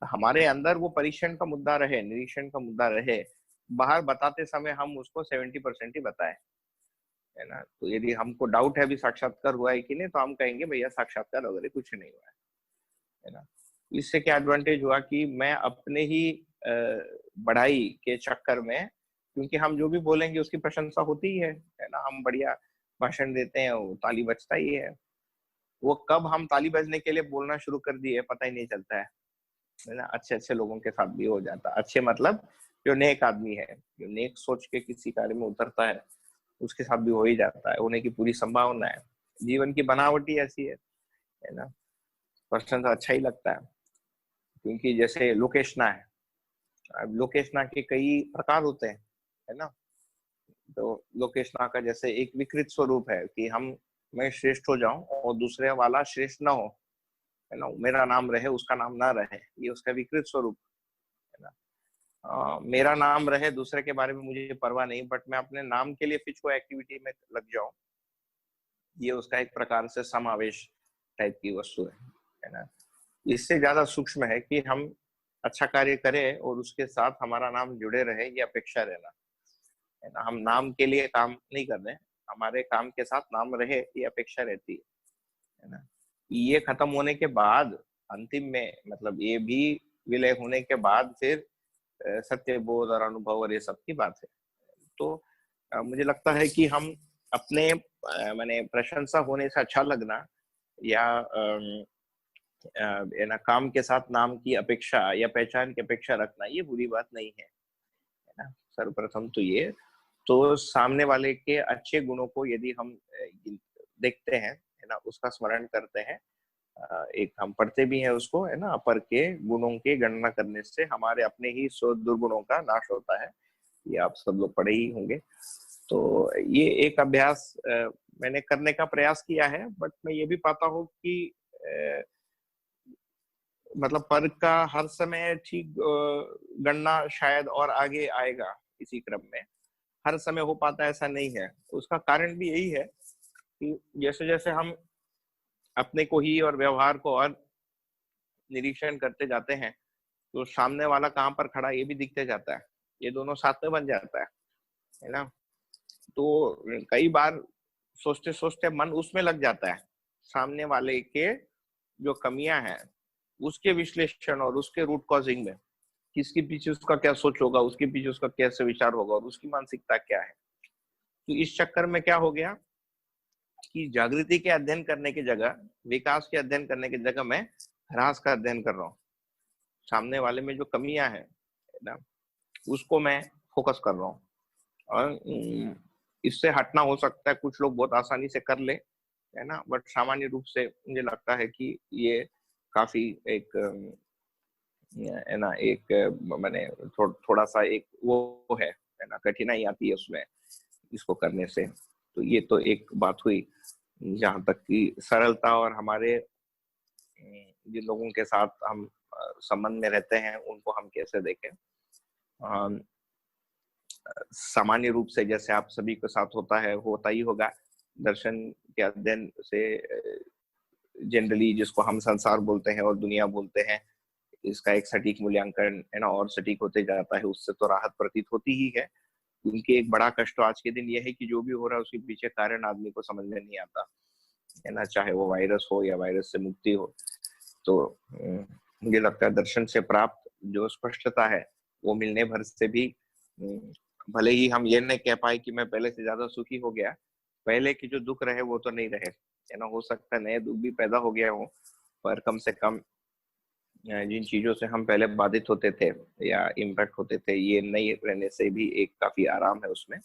तो हमारे अंदर वो परीक्षण का मुद्दा रहे, निरीक्षण का मुद्दा रहे, बाहर बताते समय हम उसको 70% ही बताएं, है ना। तो यदि हमको डाउट है अभी साक्षात्कार हुआ है कि नहीं, तो हम कहेंगे भैया साक्षात्कार वगैरह कुछ नहीं हुआ है ना। इससे क्या एडवांटेज हुआ कि मैं अपने ही बढ़ाई के चक्कर में, क्योंकि हम जो भी बोलेंगे उसकी प्रशंसा होती ही है ना। हम बढ़िया भाषण देते हैं, वो ताली बजता ही है। वो कब हम ताली बजने के लिए बोलना शुरू कर दिए पता ही नहीं चलता है ना। अच्छे अच्छे लोगों के साथ भी हो जाता, अच्छे मतलब जो नेक आदमी है, जो नेक सोच के किसी कार्य में उतरता है, उसके साथ भी हो ही जाता है, होने की पूरी संभावना है। जीवन की बनावट ही ऐसी है ना। प्रशंसा अच्छा ही लगता है, क्योंकि जैसे लोकेशना है, अब लोकेशना के कई प्रकार होते हैं, है ना। तो लोकेशना का जैसे एक विकृत स्वरूप है कि मैं श्रेष्ठ हो जाऊं और दूसरे वाला श्रेष्ठ ना हो, है ना, मेरा नाम रहे उसका नाम ना रहे, ये उसका विकृत स्वरूप है ना। मेरा नाम रहे, दूसरे के बारे में मुझे परवाह नहीं, बट मैं अपने नाम के लिए फिर कोई एक्टिविटी में लग जाऊं, ये उसका एक प्रकार से समावेश टाइप की वस्तु है ना। इससे ज्यादा सूक्ष्म है कि हम अच्छा कार्य करें और उसके साथ हमारा नाम जुड़े रहे, ये अपेक्षा रहना, है ना। हम नाम के लिए काम नहीं कर रहे, हमारे काम के साथ नाम रहे, ये अपेक्षा रहती है ना। ये खत्म होने के बाद अंतिम में, मतलब ये भी विलय होने के बाद फिर सत्य बोध और अनुभव और ये सब की बात है। तो मुझे लगता है कि हम अपने माने प्रशंसा होने से अच्छा लगना, या ना काम के साथ नाम की अपेक्षा या पहचान की अपेक्षा रखना, ये बुरी बात नहीं है ना। सर्वप्रथम तो ये, तो सामने वाले के अच्छे गुणों को यदि हम देखते हैं, है ना, उसका स्मरण करते हैं, एक हम पढ़ते भी हैं उसको, है ना, अपर के गुणों की गणना करने से हमारे अपने ही 100 दुर्गुणों का नाश होता है। ये आप सब लोग पढ़े ही होंगे। तो ये एक अभ्यास मैंने करने का प्रयास किया है, बट मैं ये भी पाता हूँ कि मतलब पर का हर समय ठीक गणना शायद और आगे आएगा इसी क्रम में, हर समय हो पाता ऐसा नहीं है। उसका कारण भी यही है कि जैसे जैसे हम अपने को ही और व्यवहार को और निरीक्षण करते जाते हैं, तो सामने वाला कहाँ पर खड़ा ये भी दिखते जाता है, ये दोनों साथ में बन जाता है ना। तो कई बार सोचते सोचते मन उसमें लग जाता है, सामने वाले के जो कमियां हैं उसके विश्लेषण और उसके रूट कॉजिंग में, किसके पीछे उसका क्या सोच होगा, उसके पीछे उसका कैसे विचार होगा और उसकी मानसिकता क्या है। तो इस चक्कर में क्या हो गया कि जागृति के अध्ययन करने की जगह, विकास के अध्ययन करने की जगह मैं ह्रास का अध्ययन कर रहा हूँ। सामने वाले में जो कमियां हैं ना, उसको मैं फोकस कर रहा हूँ। और इससे हटना हो सकता है, कुछ लोग बहुत आसानी से कर ले, है ना, बट सामान्य रूप से मुझे लगता है कि ये काफी एक है ना, एक मैंने थोड़ा सा एक वो है ना, कठिनाई आती है उसमें इसको करने से। तो ये तो एक बात हुई। जहां तक कि सरलता और हमारे जिन लोगों के साथ हम संबंध में रहते हैं उनको हम कैसे देखें, सामान्य रूप से जैसे आप सभी के साथ होता है, होता ही होगा, दर्शन के अध्ययन से जनरली जिसको हम संसार बोलते हैं और दुनिया बोलते हैं, इसका एक सटीक मूल्यांकन है ना और सटीक होते जाता है, उससे तो राहत प्रतीत होती ही है। उनकी एक बड़ा कष्ट तो आज के दिन ये है कि जो भी हो रहा है उसके पीछे कारण आदमी को समझ में नहीं आता है ना, चाहे वो वायरस हो या वायरस से मुक्ति हो। तो मुझे लगता है दर्शन से प्राप्त जो स्पष्टता है वो मिलने भर से भी, भले ही हम ये नहीं कह पाए कि मैं पहले से ज्यादा सुखी हो गया, पहले के जो दुख रहे वो तो नहीं रहे, है ना। हो सकता है नए दुख भी पैदा हो गया हो, पर कम से कम जिन चीजों से हम पहले बाधित होते थे या इम्पैक्ट होते थे, ये नहीं रहने से भी एक काफी आराम है उसमें।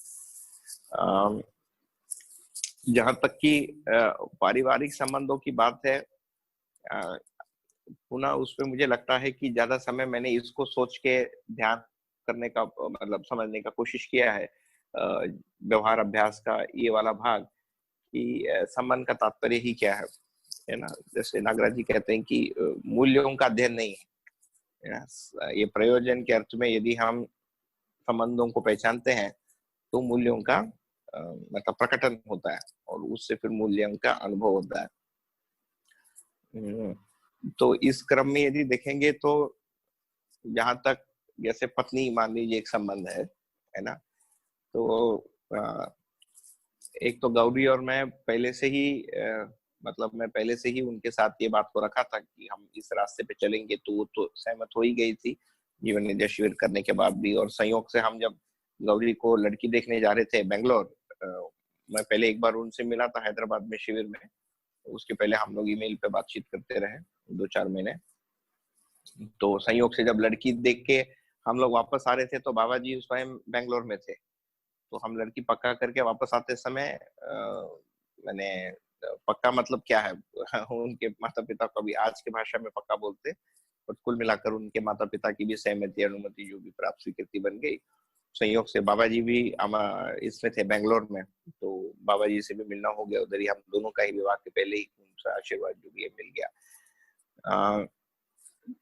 जहां तक कि पारिवारिक संबंधों की बात है, पुनः उसमें मुझे लगता है कि ज्यादा समय मैंने इसको सोच के ध्यान करने का मतलब समझने का कोशिश किया है, व्यवहार अभ्यास का ये वाला भाग, कि संबंध का तात्पर्य ही क्या है ना। जैसे नागराज जी कहते हैं कि मूल्यों का अध्ययन नहीं है, ये प्रयोजन के अर्थ में यदि हम संबंधों को पहचानते हैं तो मूल्यों का मतलब प्रकटन होता है और उससे फिर मूल्यों का अनुभव होता है। तो इस क्रम में यदि देखेंगे तो जहां तक जैसे पत्नी मान लीजिए एक संबंध है ना, तो एक तो गौरी और मैं पहले से ही मतलब मैं पहले से ही उनके साथ ये बात को रखा था कि हम इस रास्ते पे चलेंगे, तो वो तो सहमत हो ही गई थी जीवन विद्या शिविर करने के बाद भी। और संयोग से हम जब गौरी को लड़की देखने जा रहे थे बेंगलोर, मैं पहले एक बार उनसे मिला था हैदराबाद में शिविर में, उसके पहले हम लोग ईमेल पे बातचीत करते रहे 2-4 महीने। तो संयोग से जब लड़की देख के हम लोग वापस आ रहे थे तो बाबा जी स्वयं बेंगलोर में थे, तो हम लड़की पक्का करके वापस आते समय मैंने पक्का मतलब क्या है उनके माता पिता को भी आज के भाषा में पक्का बोलते, और कुल मिलाकर उनके माता पिता की भी सहमति अनुमति जो भी प्राप्त स्वीकृति बन गई। संयोग से बाबा जी भी इसमें थे बेंगलोर में, तो बाबा जी से भी मिलना हो गया उधर ही, हम दोनों का ही विवाह के पहले ही उनका आशीर्वाद जो भी है मिल गया।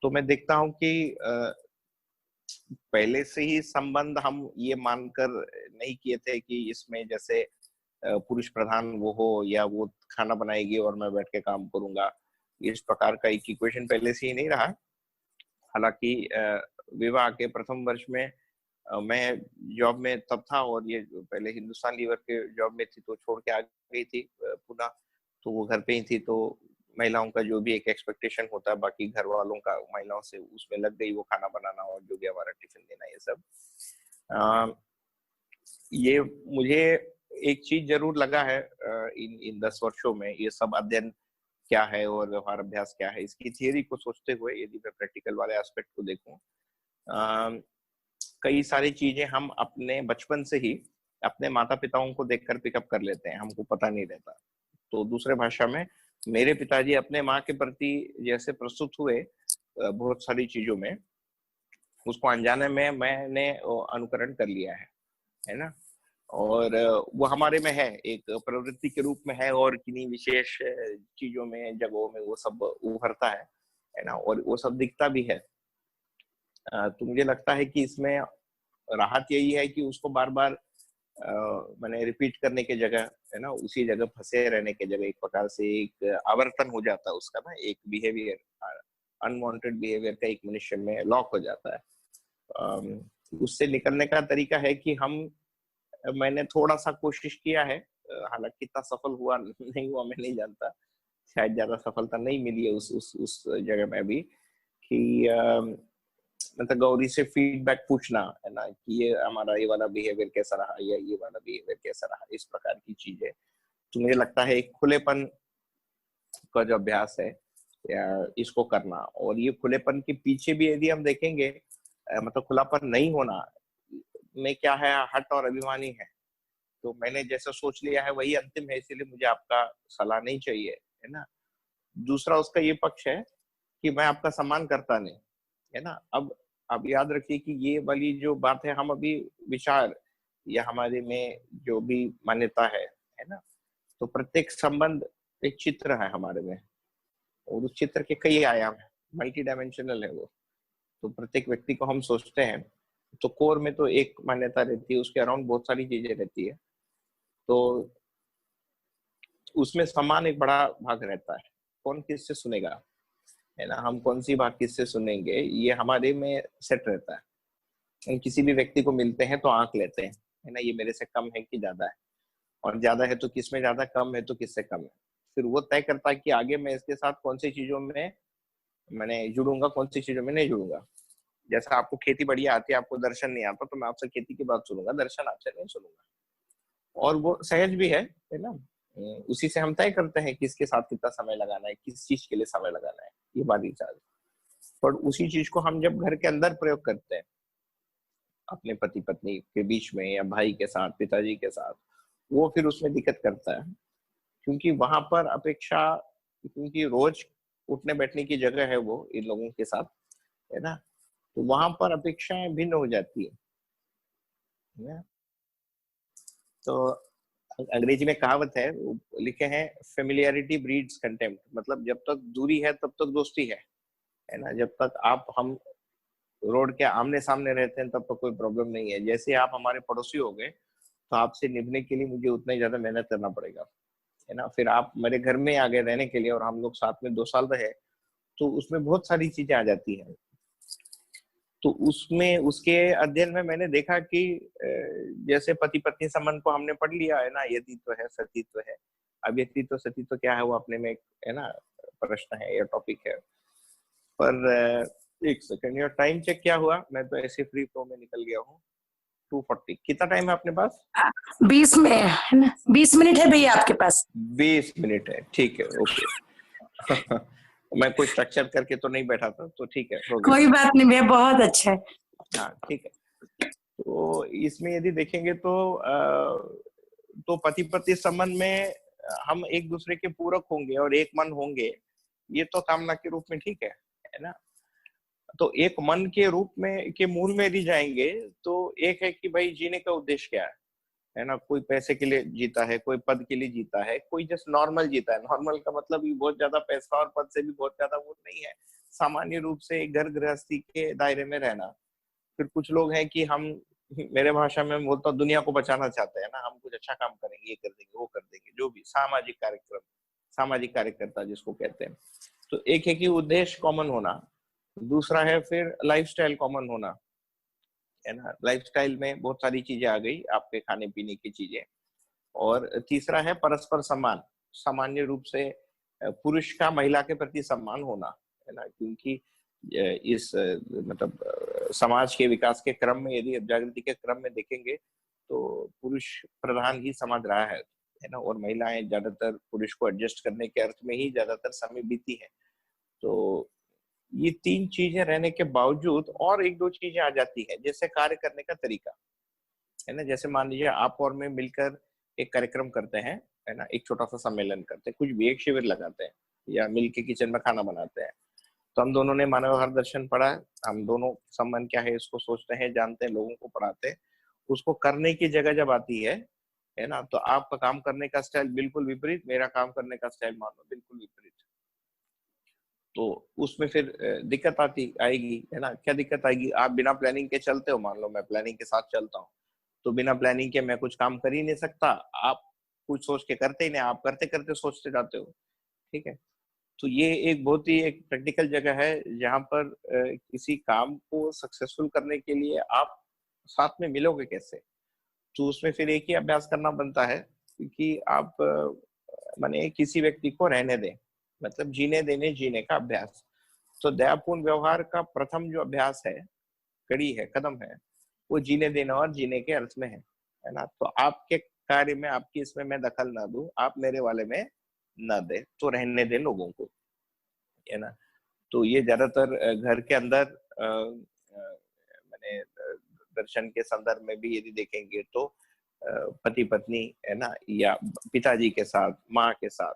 तो मैं देखता हूँ कि पहले से ही संबंध हम ये मानकर नहीं किए थे कि इसमें जैसे पुरुष प्रधान वो हो या वो खाना बनाएगी और मैं बैठ के काम करूंगा, इस प्रकार का एक इक्वेशन पहले से ही नहीं रहा। हालांकि विवाह के प्रथम वर्ष में मैं जॉब में तब था और ये पहले हिंदुस्तान लीवर के जॉब में थी, तो छोड़ के आ गई थी पुनः, तो वो घर पे ही थी। तो महिलाओं का जो भी एक एक्सपेक्टेशन होता है बाकी घर वालों का महिलाओं से, उसमें लग गई वो खाना बनाना और जो भी हमारा टिफिन देना, ये सब। ये मुझे एक चीज जरूर लगा है इन 10 वर्षों में, ये सब अध्ययन क्या है और व्यवहार अभ्यास क्या है, इसकी थियरी को सोचते हुए यदि मैं प्रैक्टिकल वाले एस्पेक्ट को देखूं, कई सारी चीजें हम अपने बचपन से ही अपने माता पिताओं को देखकर पिकअप कर लेते हैं, हमको पता नहीं रहता। तो दूसरे भाषा में मेरे पिताजी अपने माँ के प्रति जैसे प्रस्तुत हुए बहुत सारी चीजों में, उसको अनजाने में मैंने अनुकरण कर लिया है ना। और वो हमारे में है, एक प्रवृत्ति के रूप में है, और किन्हीं विशेष चीजों में, जगहों में वो सब उभरता है ना, और वो सब दिखता भी है। तो मुझे लगता है कि इसमें राहत यही है कि उसको बार बार मैंने रिपीट करने के जगह, है ना, उसी जगह फंसे रहने के जगह एक प्रकार से एक आवर्तन हो जाता है उसका ना, एक बिहेवियर, अनवांटेड बिहेवियर का एक मनुष्य में लॉक हो जाता है। उससे निकलने का तरीका है कि मैंने थोड़ा सा कोशिश किया है, हालांकि कितना सफल हुआ नहीं हुआ मैं नहीं जानता, शायद ज्यादा सफलता नहीं मिली है उस जगह में भी, कि मतलब गौरी से फीडबैक पूछना, है ना, कि ये हमारा ये वाला बिहेवियर कैसा रहा, या ये वाला बिहेवियर कैसा रहा, इस प्रकार की चीजें। तो मुझे लगता है एक खुलेपन का जो अभ्यास है या इसको करना, और ये खुलेपन के पीछे भी यदि हम देखेंगे, मतलब खुलापन नहीं होना में क्या है, हट और अभिमानी है। तो मैंने जैसा सोच लिया है वही अंतिम है, इसीलिए मुझे आपका सलाह नहीं चाहिए, है ना। दूसरा उसका ये पक्ष है कि मैं आपका सम्मान करता नहीं, है ना। अब याद रखिए कि ये वाली जो बात है, हम अभी विचार या हमारे में जो भी मान्यता है ना, तो प्रत्येक संबंध एक चित्र है हमारे में, और उस चित्र के कई आयाम है, मल्टी डायमेंशनल है वो। तो प्रत्येक व्यक्ति को हम सोचते हैं तो कोर में तो एक मान्यता रहती है, उसके अराउंड बहुत सारी चीजें रहती है, तो उसमें सम्मान एक बड़ा भाग रहता है। कौन किससे सुनेगा, है ना, हम कौन सी बात किससे सुनेंगे, ये हमारे में सेट रहता है। हम किसी भी व्यक्ति को मिलते हैं तो आंक लेते हैं, है ना, ये मेरे से कम है कि ज्यादा है, और ज्यादा है तो किस में ज्यादा, कम है तो किससे कम है। फिर वो तय करता है कि आगे मैं इसके साथ कौन सी चीजों में मैंने जुड़ूंगा, कौन सी चीजों में नहीं जुड़ूंगा। जैसा आपको खेती बढ़िया आती है, आपको दर्शन नहीं आता, तो मैं आपसे खेती की बात सुनूंगा, दर्शन आपसे नहीं सुनूंगा। और वो सहज भी है ना। उसी से हम तय करते हैं किसके साथ कितना समय लगाना है, किस चीज के लिए समय लगाना है, ये बात विचार। पर उसी चीज को हम जब घर के अंदर प्रयोग करते हैं, अपने पति पत्नी के बीच में, या भाई के साथ, पिताजी के साथ, वो फिर उसमें दिक्कत करता है, क्योंकि वहां पर अपेक्षा, क्योंकि रोज उठने बैठने की जगह है वो इन लोगों के साथ, है ना, तो वहां पर अपेक्षाएं भिन्न हो जाती है। तो अंग्रेजी में कहावत है, लिखे हैं, फेमिलियरिटी ब्रीड्स कंटेम्प्ट, मतलब जब तक दूरी है तब तक दोस्ती है ना। जब तक आप रोड के आमने सामने रहते हैं तब तक कोई प्रॉब्लम नहीं है। जैसे आप हमारे पड़ोसी हो गए तो आपसे निभने के लिए मुझे उतना ही ज्यादा मेहनत करना पड़ेगा, है ना। फिर आप मेरे घर में आ गए रहने के लिए, और हम लोग साथ में 2 साल रहे, तो उसमें बहुत सारी चीजें आ जाती हैं। तो उसमें, उसके अध्ययन में मैंने देखा कि जैसे पति पत्नी संबंध को हमने पढ़ लिया है ना, यदित्व है, सतीत्व है। अब यदित्व सतीत्व क्या है वो अपने में, है ना, प्रश्न है या टॉपिक है। पर एक सेकंड, यार टाइम चेक क्या हुआ, मैं तो ऐसे फ्री फ्लो में निकल गया हूँ। 2:40, कितना टाइम है अपने पास? 20 में है ना, 20 मिनट है भैया आपके पास। 20 मिनट है, ठीक है, ओके। मैं कोई स्ट्रक्चर करके तो नहीं बैठा था, तो ठीक है, कोई बात नहीं भैया, बहुत अच्छा है। हाँ ठीक है। तो इसमें यदि देखेंगे तो पति पत्नी संबंध में हम एक दूसरे के पूरक होंगे और एक मन होंगे, ये तो कामना के रूप में ठीक है ना। तो एक मन के रूप में के मूल में यदि जाएंगे तो एक है कि भाई जीने का उद्देश्य क्या है ना। कोई पैसे के लिए जीता है, कोई पद के लिए जीता है, कोई जस्ट नॉर्मल जीता है। नॉर्मल का मतलब भी बहुत ज्यादा पैसा और पद से भी बहुत ज्यादा वो नहीं है, सामान्य रूप से घर गृहस्थी के दायरे में रहना। फिर कुछ लोग हैं कि हम, मेरे भाषा में बोलता हूँ, दुनिया को बचाना चाहते हैं ना, हम कुछ अच्छा काम करेंगे, ये कर देंगे, वो कर देंगे, जो भी सामाजिक कार्यक्रम, सामाजिक कार्यकर्ता जिसको कहते हैं। तो एक है कि उद्देश्य कॉमन होना, दूसरा है फिर लाइफस्टाइल कॉमन होना, है ना। लाइफस्टाइल में बहुत सारी चीजें आ गई, आपके खाने पीने की चीजें। और तीसरा है परस्पर सम्मान, सामान्य रूप से पुरुष का महिला के प्रति सम्मान होना, है ना। क्योंकि इस मतलब समाज के विकास के क्रम में, यदि जागृति के क्रम में देखेंगे तो पुरुष प्रधान ही समाज रहा है ना। और महिलाएं ज्यादातर पुरुष को एडजस्ट करने के अर्थ में ही ज्यादातर समय बीती है। तो ये 3 चीजें रहने के बावजूद और 1-2 चीजें आ जाती है, जैसे कार्य करने का तरीका, है ना। जैसे मान लीजिए आप और मैं मिलकर एक कार्यक्रम करते हैं, है ना, एक छोटा सा सम्मेलन करते हैं, कुछ भी एक शिविर लगाते हैं, या मिलके किचन में खाना बनाते हैं। तो हम दोनों ने मानव व्यवहार दर्शन पढ़ा है, हम दोनों संबंध क्या है इसको सोचते हैं, जानते हैं, लोगों को पढ़ाते हैं। उसको करने की जगह जब आती है ना, तो आपका काम करने का स्टाइल बिल्कुल विपरीत, मेरा काम करने का स्टाइल मान लो बिल्कुल विपरीत। तो उसमें फिर दिक्कत आएगी, है ना। क्या दिक्कत आएगी? आप बिना प्लानिंग के चलते हो, मान लो मैं प्लानिंग के साथ चलता हूँ, तो बिना प्लानिंग के मैं कुछ काम कर ही नहीं सकता। आप कुछ सोच के करते ही नहीं, आप करते करते सोचते जाते हो, ठीक है। तो ये एक बहुत ही एक प्रैक्टिकल जगह है जहाँ पर किसी काम को सक्सेसफुल करने के लिए आप साथ में मिलोगे कैसे। तो उसमें फिर एक ही अभ्यास करना बनता है कि आप माने किसी व्यक्ति को रहने दें, मतलब जीने देने जीने का अभ्यास। तो दयापूर्ण व्यवहार का प्रथम जो अभ्यास है, कड़ी है, कदम है, वो जीने देना और जीने के अर्थ में है ना। तो आपके कार्य में, आपकी इसमें मैं दखल ना दूं, आप मेरे वाले में ना दे, तो रहने दे लोगों को, है ना। तो ये ज्यादातर घर के अंदर मैंने दर्शन के संदर्भ में भी यदि देखेंगे तो पति पत्नी, है ना, या पिताजी के साथ, माँ के साथ,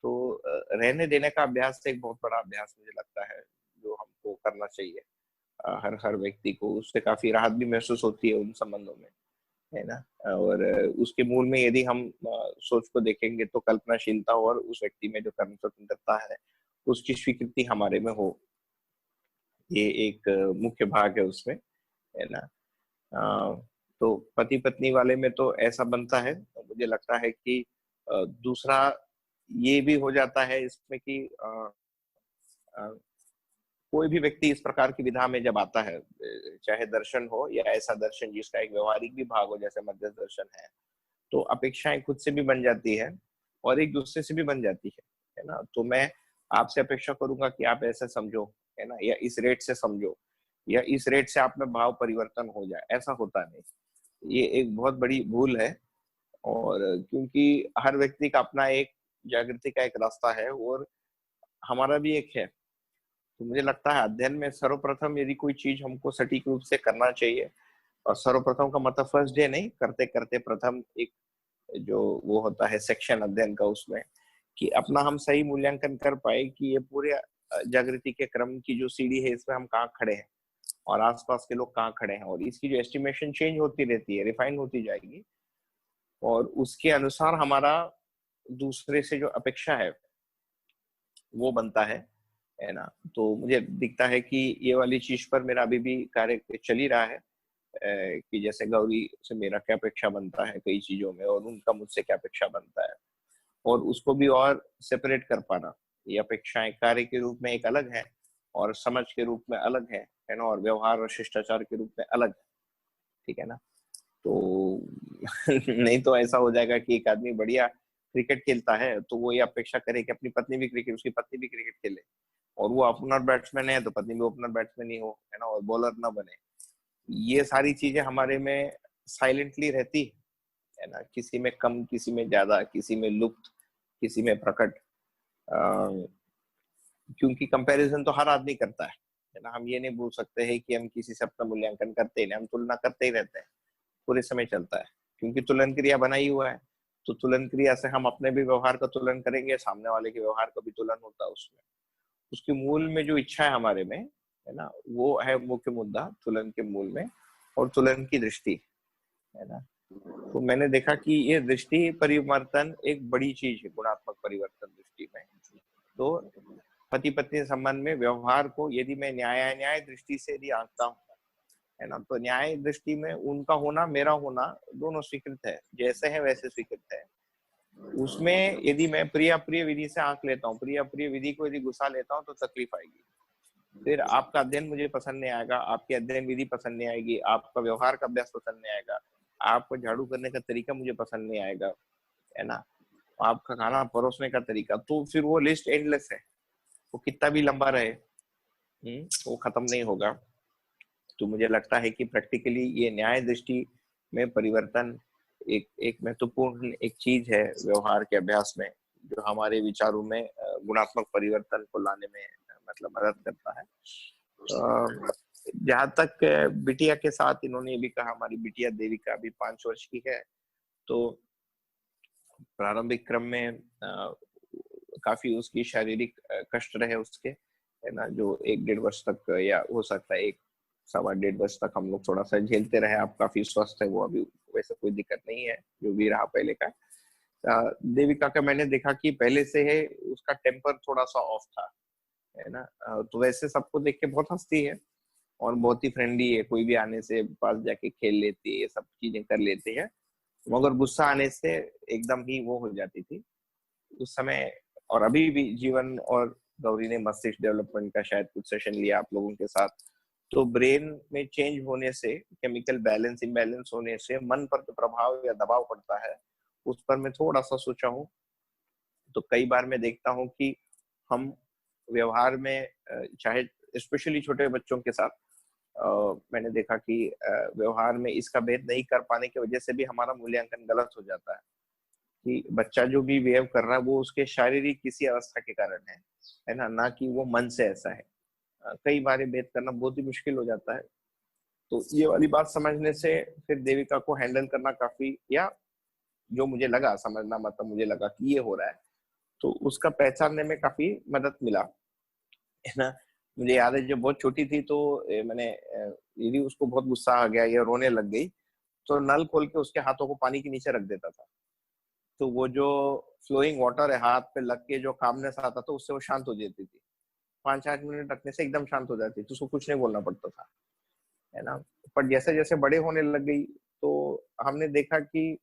तो रहने देने का अभ्यास एक बहुत बड़ा अभ्यास मुझे लगता है जो हमको करना चाहिए। हर हर व्यक्ति को उससे काफी राहत भी महसूस होती है उन संबंधों में, है ना। और उसके मूल में यदि हम सोच को देखेंगे तो कल्पनाशीलता और उस व्यक्ति में जो कर्म स्वतंत्रता है उसकी स्वीकृति हमारे में हो, ये एक मुख्य भाग है उसमें, है ना। तो पति पत्नी वाले में तो ऐसा बनता है, मुझे लगता है कि दूसरा ये भी हो जाता है इसमें कि कोई भी व्यक्ति इस प्रकार की विधा में जब आता है, चाहे दर्शन हो या ऐसा दर्शन जिसका एक व्यवहारिक भी भाग हो जैसे मध्य दर्शन है, तो अपेक्षाएं खुद से भी बन जाती है और एक दूसरे से भी बन जाती है ना। तो मैं आपसे अपेक्षा करूंगा कि आप ऐसा समझो, है ना, या इस रेट से समझो, या इस रेट से आप में भाव परिवर्तन हो जाए, ऐसा होता नहीं। ये एक बहुत बड़ी भूल है। और क्योंकि हर व्यक्ति का अपना एक जागृति का एक रास्ता है और हमारा भी एक है। तो मुझे लगता है अध्ययन में सर्वप्रथम यदि कोई चीज हमको सटीक रूप से करना चाहिए, और सर्वप्रथम का मतलब फर्स्ट डे नहीं, करते करते प्रथम एक जो वो होता है सेक्शन अध्ययन का, उसमें कि अपना हम सही मूल्यांकन कर पाए कि ये पूरे जागृति के क्रम की जो सीढ़ी है इसमें हम कहाँ खड़े हैं और आसपास के लोग कहाँ खड़े हैं, और इसकी जो एस्टिमेशन चेंज होती रहती है, रिफाइन होती जाएगी, और उसके अनुसार हमारा दूसरे से जो अपेक्षा है वो बनता है ना। तो मुझे दिखता है कि ये वाली चीज पर मेरा अभी भी कार्य चल ही रहा है, कि जैसे गौरी से मेरा क्या अपेक्षा बनता है कई चीजों में और उनका मुझसे क्या अपेक्षा बनता है, और उसको भी और सेपरेट कर पाना। ये अपेक्षाएं कार्य के रूप में एक अलग है और समझ के रूप में अलग है ना, और व्यवहार और शिष्टाचार के रूप में अलग है, ठीक है ना। तो नहीं तो ऐसा हो जाएगा कि एक आदमी बढ़िया क्रिकेट खेलता है तो वो ये अपेक्षा करे कि अपनी पत्नी भी क्रिकेट, उसकी पत्नी भी क्रिकेट खेले, और वो ओपनर बैट्समैन है तो पत्नी भी ओपनर बैट्समैन ही हो, है ना, और बॉलर ना बने। ये सारी चीजें हमारे में साइलेंटली रहती है ना, किसी में कम, किसी में ज्यादा, किसी में लुप्त, किसी में प्रकट, क्योंकि कंपैरिजन तो हर आदमी करता है ना। हम ये नहीं बोल सकते हैं कि हम किसी से अपना मूल्यांकन करते ही नहीं, हम तुलना करते ही रहते हैं, पूरे समय चलता है, क्योंकि तुलन क्रिया बना ही हुआ है। तो तुलन क्रिया से हम अपने भी व्यवहार का तुलन करेंगे, सामने वाले के व्यवहार का भी तुलन होता है उसमें। उसके मूल में जो इच्छा है हमारे में, है ना, वो है मुख्य मुद्दा तुलन के मूल में, और तुलन की दृष्टि, है ना। तो मैंने देखा कि ये दृष्टि परिवर्तन एक बड़ी चीज है, गुणात्मक परिवर्तन दृष्टि में। तो पति पत्नी संबंध में व्यवहार को यदि मैं न्याय दृष्टि से यदि आंकता हूँ, है ना, तो न्याय दृष्टि में उनका होना मेरा होना दोनों स्वीकृत है, जैसे है वैसे स्वीकृत है। उसमें यदि मैं प्रिय अप्रिय विधि से आंक लेता हूँ, प्रिय अप्रिय विधि को यदि घुसा लेता हूँ तो तकलीफ आएगी। फिर आपका अध्ययन मुझे पसंद नहीं आएगा, आपकी अध्ययन विधि पसंद नहीं आएगी, आपका व्यवहार का अभ्यास पसंद नहीं आएगा, आपको झाड़ू करने का तरीका मुझे पसंद नहीं आएगा, है ना, आपका खाना परोसने का तरीका, तो फिर वो लिस्ट एंडलेस है, वो कितना भी लंबा रहे वो खत्म नहीं होगा। तो मुझे लगता है कि प्रैक्टिकली ये न्याय दृष्टि में परिवर्तन एक महत्वपूर्ण एक चीज है व्यवहार के अभ्यास में, जो हमारे विचारों में गुणात्मक परिवर्तन को लाने में मतलब मदद करता है। जहाँ तक बिटिया के साथ इन्होंने ये भी कहा, हमारी बिटिया देविका अभी 5 वर्ष की है, तो प्रारंभिक क्रम में काफी उसकी शारीरिक कष्ट रहे उसके, है ना, जो 1-1.5 वर्ष तक या हो सकता है 1-1.25 वर्ष तक हम लोग थोड़ा सा झेलते रहे। आप काफी स्वस्थ है, वो अभी वैसे कोई दिक्कत नहीं है जो भी रहा पहले का। देविका का मैंने देखा कि पहले से है उसका टेम्पर थोड़ा सा ऑफ था, है ना। तो वैसे सबको देख के बहुत हंसती है और बहुत ही फ्रेंडली है, कोई भी आने से पास जाके खेल लेती है, ये सब चीजें कर लेती है। मगर गुस्सा आने से एकदम ही वो हो जाती थी उस समय। और अभी भी जीवन और गौरी ने मस्तिष्क डेवलपमेंट का शायद कुछ सेशन लिया आप लोगों के साथ, तो ब्रेन में चेंज होने से, केमिकल बैलेंस इम्बैलेंस होने से मन पर जो प्रभाव या दबाव पड़ता है उस पर मैं थोड़ा सा सोचा हूँ। तो कई बार मैं देखता हूँ कि हम व्यवहार में चाहे स्पेशली छोटे बच्चों के साथ मैंने देखा कि व्यवहार में इसका भेद नहीं कर पाने की वजह से भी हमारा मूल्यांकन गलत हो जाता है कि बच्चा जो भी बिहेव कर रहा है वो उसके शारीरिक किसी अवस्था के कारण है ना कि वो मन से ऐसा है। कई बार भेद करना बहुत ही मुश्किल हो जाता है। तो ये वाली बात समझने से फिर देविका को हैंडल करना काफी, या जो मुझे लगा समझना, मतलब मुझे लगा कि ये हो रहा है, तो उसका पहचानने में काफी मदद मिला, है ना। मुझे याद है जब बहुत छोटी थी तो मैंने यदि उसको बहुत गुस्सा आ गया या रोने लग गई तो नल खोल के उसके हाथों को पानी के नीचे रख देता था। तो वो जो फ्लोइंग वाटर है हाथ पे लग के जो कामनेस आता था उससे वो शांत हो जाती थी। 5-8 मिनट रखने से एकदम शांत हो जाती थी, तो उसको कुछ नहीं बोलना पड़ता था, है ना। पर जैसे जैसे बड़े होने लग गई तो हमने देखा कि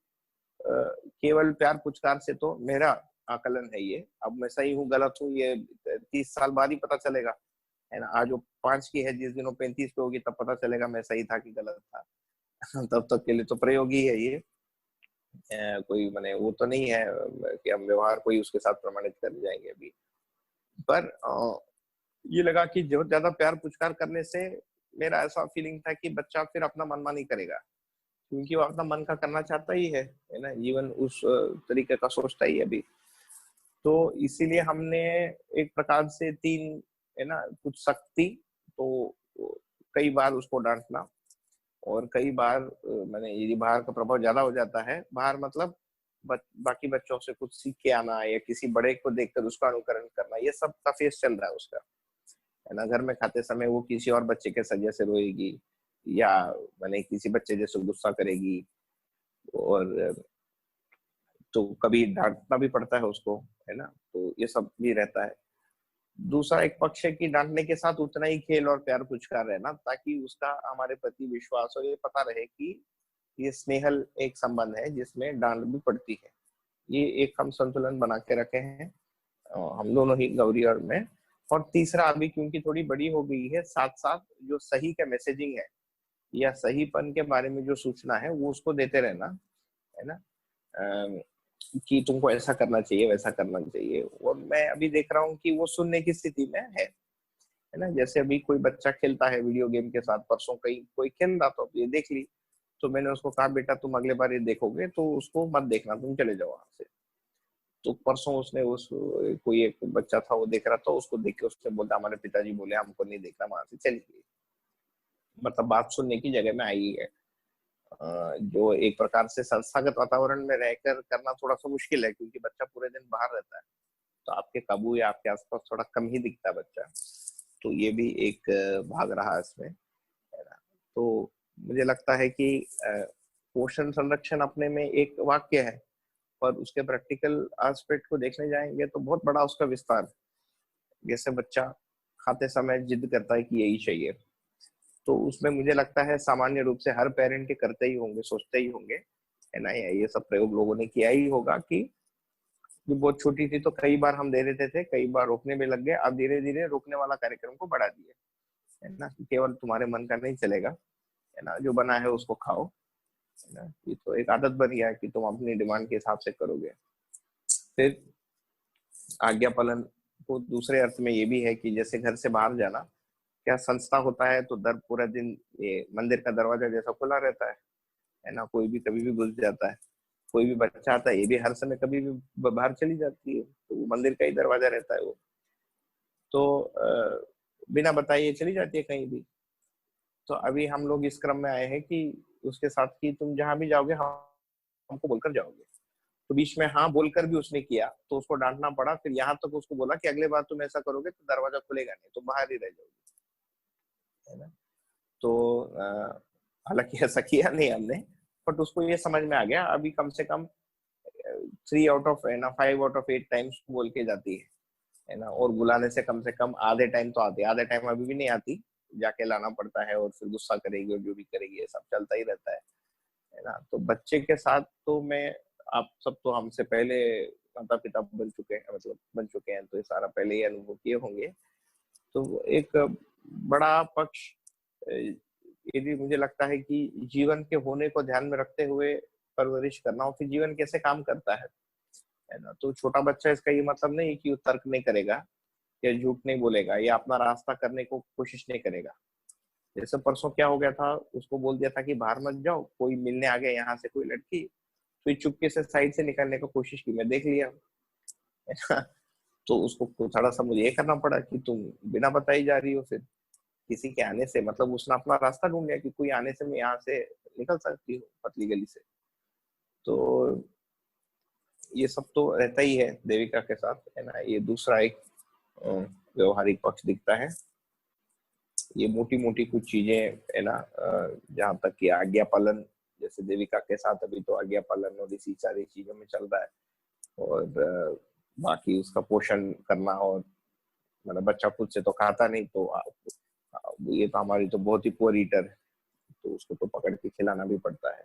केवल प्यार पुचकार से तो मेरा आकलन है ये, अब मैं सही हूँ गलत हूँ ये 30 साल बाद ही पता चलेगा, है ना। आज वो 5 की है, जिस दिन वो 35 पे होगी तब पता चलेगा मैं सही था कि गलत था। तब तक के लिए तो प्रयोग ही है ये, कोई माने वो तो नहीं है कि हम व्यवहार कोई उसके साथ प्रमाणित कर जाएंगे अभी। पर ये लगा कि जो ज्यादा प्यार पुचकार करने से मेरा ऐसा फीलिंग था कि बच्चा फिर अपना मनमानी करेगा, क्योंकि वो अपना मन का करना चाहता ही है ना। जीवन उस तरीके का सोचता ही है अभी। तो इसीलिए हमने एक प्रकार से 3, है ना, कुछ सख्ती, तो कई बार उसको डांटना, और कई बार मैंने यदि बाहर का प्रभाव ज्यादा हो जाता है, बाहर मतलब बाकी बच्चों से कुछ सीख के आना या किसी बड़े को देखकर उसका अनुकरण करना, ये सब का फेस चल रहा है उसका, है ना। घर में खाते समय वो किसी और बच्चे के सजे से रोएगी या मैंने किसी बच्चे जैसे गुस्सा करेगी, और तो कभी डांटना भी पड़ता है उसको, है ना। तो ये सब भी रहता है। दूसरा एक पक्ष है कि डांटने के साथ उतना ही खेल और प्यार पुचकार रहना, ताकि उसका हमारे प्रति विश्वास और ये पता रहे कि ये स्नेहल एक संबंध है जिसमें डांट भी पड़ती है। ये एक हम संतुलन बना के रखे हैं हम दोनों ही, गौरी और मैं। और तीसरा, अभी क्योंकि थोड़ी बड़ी हो गई है, साथ साथ जो सही का मैसेजिंग है या सहीपन के बारे में जो सूचना है वो उसको देते रहना, है ना, कि तुमको ऐसा करना चाहिए वैसा करना चाहिए। और मैं अभी देख रहा हूँ कि वो सुनने की स्थिति में है ना। जैसे अभी कोई बच्चा खेलता है वीडियो गेम के साथ, परसों कहीं कोई खेल रहा तो ये देख ली, तो मैंने उसको कहा बेटा तुम अगले बार ये देखोगे तो उसको मत देखना, तुम चले जाओ वहां से। तो परसों उसने उस कोई एक बच्चा था वो देख रहा था, उसको देख के उसने बोला हमारे पिताजी बोले हमको नहीं देखना, वहां से चली गई। मतलब बात सुनने की जगह में आई है, जो एक प्रकार से संस्थागत वातावरण में रहकर करना थोड़ा सा मुश्किल है, क्योंकि बच्चा पूरे दिन बाहर रहता है तो आपके काबू या आपके आसपास थोड़ा कम ही दिखता है बच्चा। तो ये भी एक भाग रहा इसमें, है ना। तो मुझे लगता है कि पोषण संरक्षण अपने में एक वाक्य है, पर उसके प्रैक्टिकल एस्पेक्ट को देखने जाएंगे तो बहुत बड़ा उसका विस्तार। जैसे बच्चा खाते समय जिद करता है कि यही चाहिए, तो उसमें मुझे लगता है सामान्य रूप से हर पेरेंट के करते ही होंगे, सोचते ही होंगे, है ना। ये सब प्रयोग लोगों ने किया ही होगा कि जो बहुत छोटी थी तो कई बार हम दे देते थे, कई बार रोकने में लग गए, अब धीरे धीरे रोकने वाला कार्यक्रम को बढ़ा दिए, है ना। केवल तुम्हारे मन का नहीं चलेगा, है ना, जो बना है उसको खाओ, है ना। ये तो एक आदत बन गया है कि तुम अपनी डिमांड के हिसाब से करोगे। फिर आज्ञा पालन को दूसरे अर्थ में ये भी है कि जैसे घर से बाहर जाना, क्या संस्था होता है तो दर पूरा दिन ये मंदिर का दरवाजा जैसा खुला रहता है ना, कोई भी कभी भी घुस जाता है। कोई भी बच्चा आता है, ये भी हर समय कभी भी बाहर चली जाती है, तो वो मंदिर का ही दरवाजा रहता है वो, तो बिना बताए ये चली जाती है कहीं भी। तो अभी हम लोग इस क्रम में आए हैं कि उसके साथ कि तुम जहां भी जाओगे हमको बोलकर जाओगे, तो बीच में हाँ बोलकर भी उसने किया, तो उसको डांटना पड़ा। फिर यहाँ तक उसको बोला कि अगले बार तुम ऐसा करोगे तो दरवाजा खुलेगा नहीं, तुम बाहर ही रह जाओगे, है ना। तो हालांकि ऐसा किया नहीं हमने, बट उसको ये समझ में आ गया। अभी कम से कम 3 out of 5 out of 8 times बोल के जाती है ना। और बुलाने से कम आधे टाइम तो आती है, आधे टाइम अभी भी नहीं आती, जाके लाना पड़ता है और फिर गुस्सा करेगी और जो भी करेगी, ये सब चलता ही रहता है ना। तो बच्चे के साथ तो मैं, आप सब तो हमसे पहले माता पिता बन चुके हैं, मतलब बन चुके हैं, तो ये सारा पहले ही अनुभव किए होंगे। तो एक बड़ा पक्ष यदि मुझे लगता है कि जीवन के होने को ध्यान में रखते हुए परवरिश करना, और फिर जीवन कैसे काम करता है ना। तो छोटा बच्चा, इसका ये मतलब नहीं कि वो तर्क नहीं करेगा या झूठ नहीं बोलेगा या अपना रास्ता करने को कोशिश नहीं करेगा। जैसे परसों क्या हो गया था, उसको बोल दिया था कि बाहर मत जाओ, कोई मिलने आ गया यहाँ से कोई लड़की, तो ये चुपके से साइड से निकलने की कोशिश की, मैं देख लिया, है ना। तो उसको थोड़ा सा मुझे ये करना पड़ा कि तुम बिना बताई जा रही हो, फिर किसी के आने से, मतलब उसने अपना रास्ता ढूंढ लिया कि कोई आने से मैं यहाँ से निकल सकती हूँ पतली गली से। तो ये सब तो रहता ही है देविका के साथ, है ना। ये दूसरा एक व्यवहारिक पक्ष दिखता है। ये मोटी मोटी कुछ चीजें, है ना, जहाँ तक कि आज्ञा पालन, जैसे देविका के साथ अभी तो आज्ञा पालन और इसी सारी चीजों में चल रहा है, और बाकी उसका पोषण करना, और मतलब बच्चा खुद से तो खाता नहीं, तो ये तो हमारी तो बहुत ही पुअर ईटर है, तो उसको तो पकड़ के खिलाना भी पड़ता है।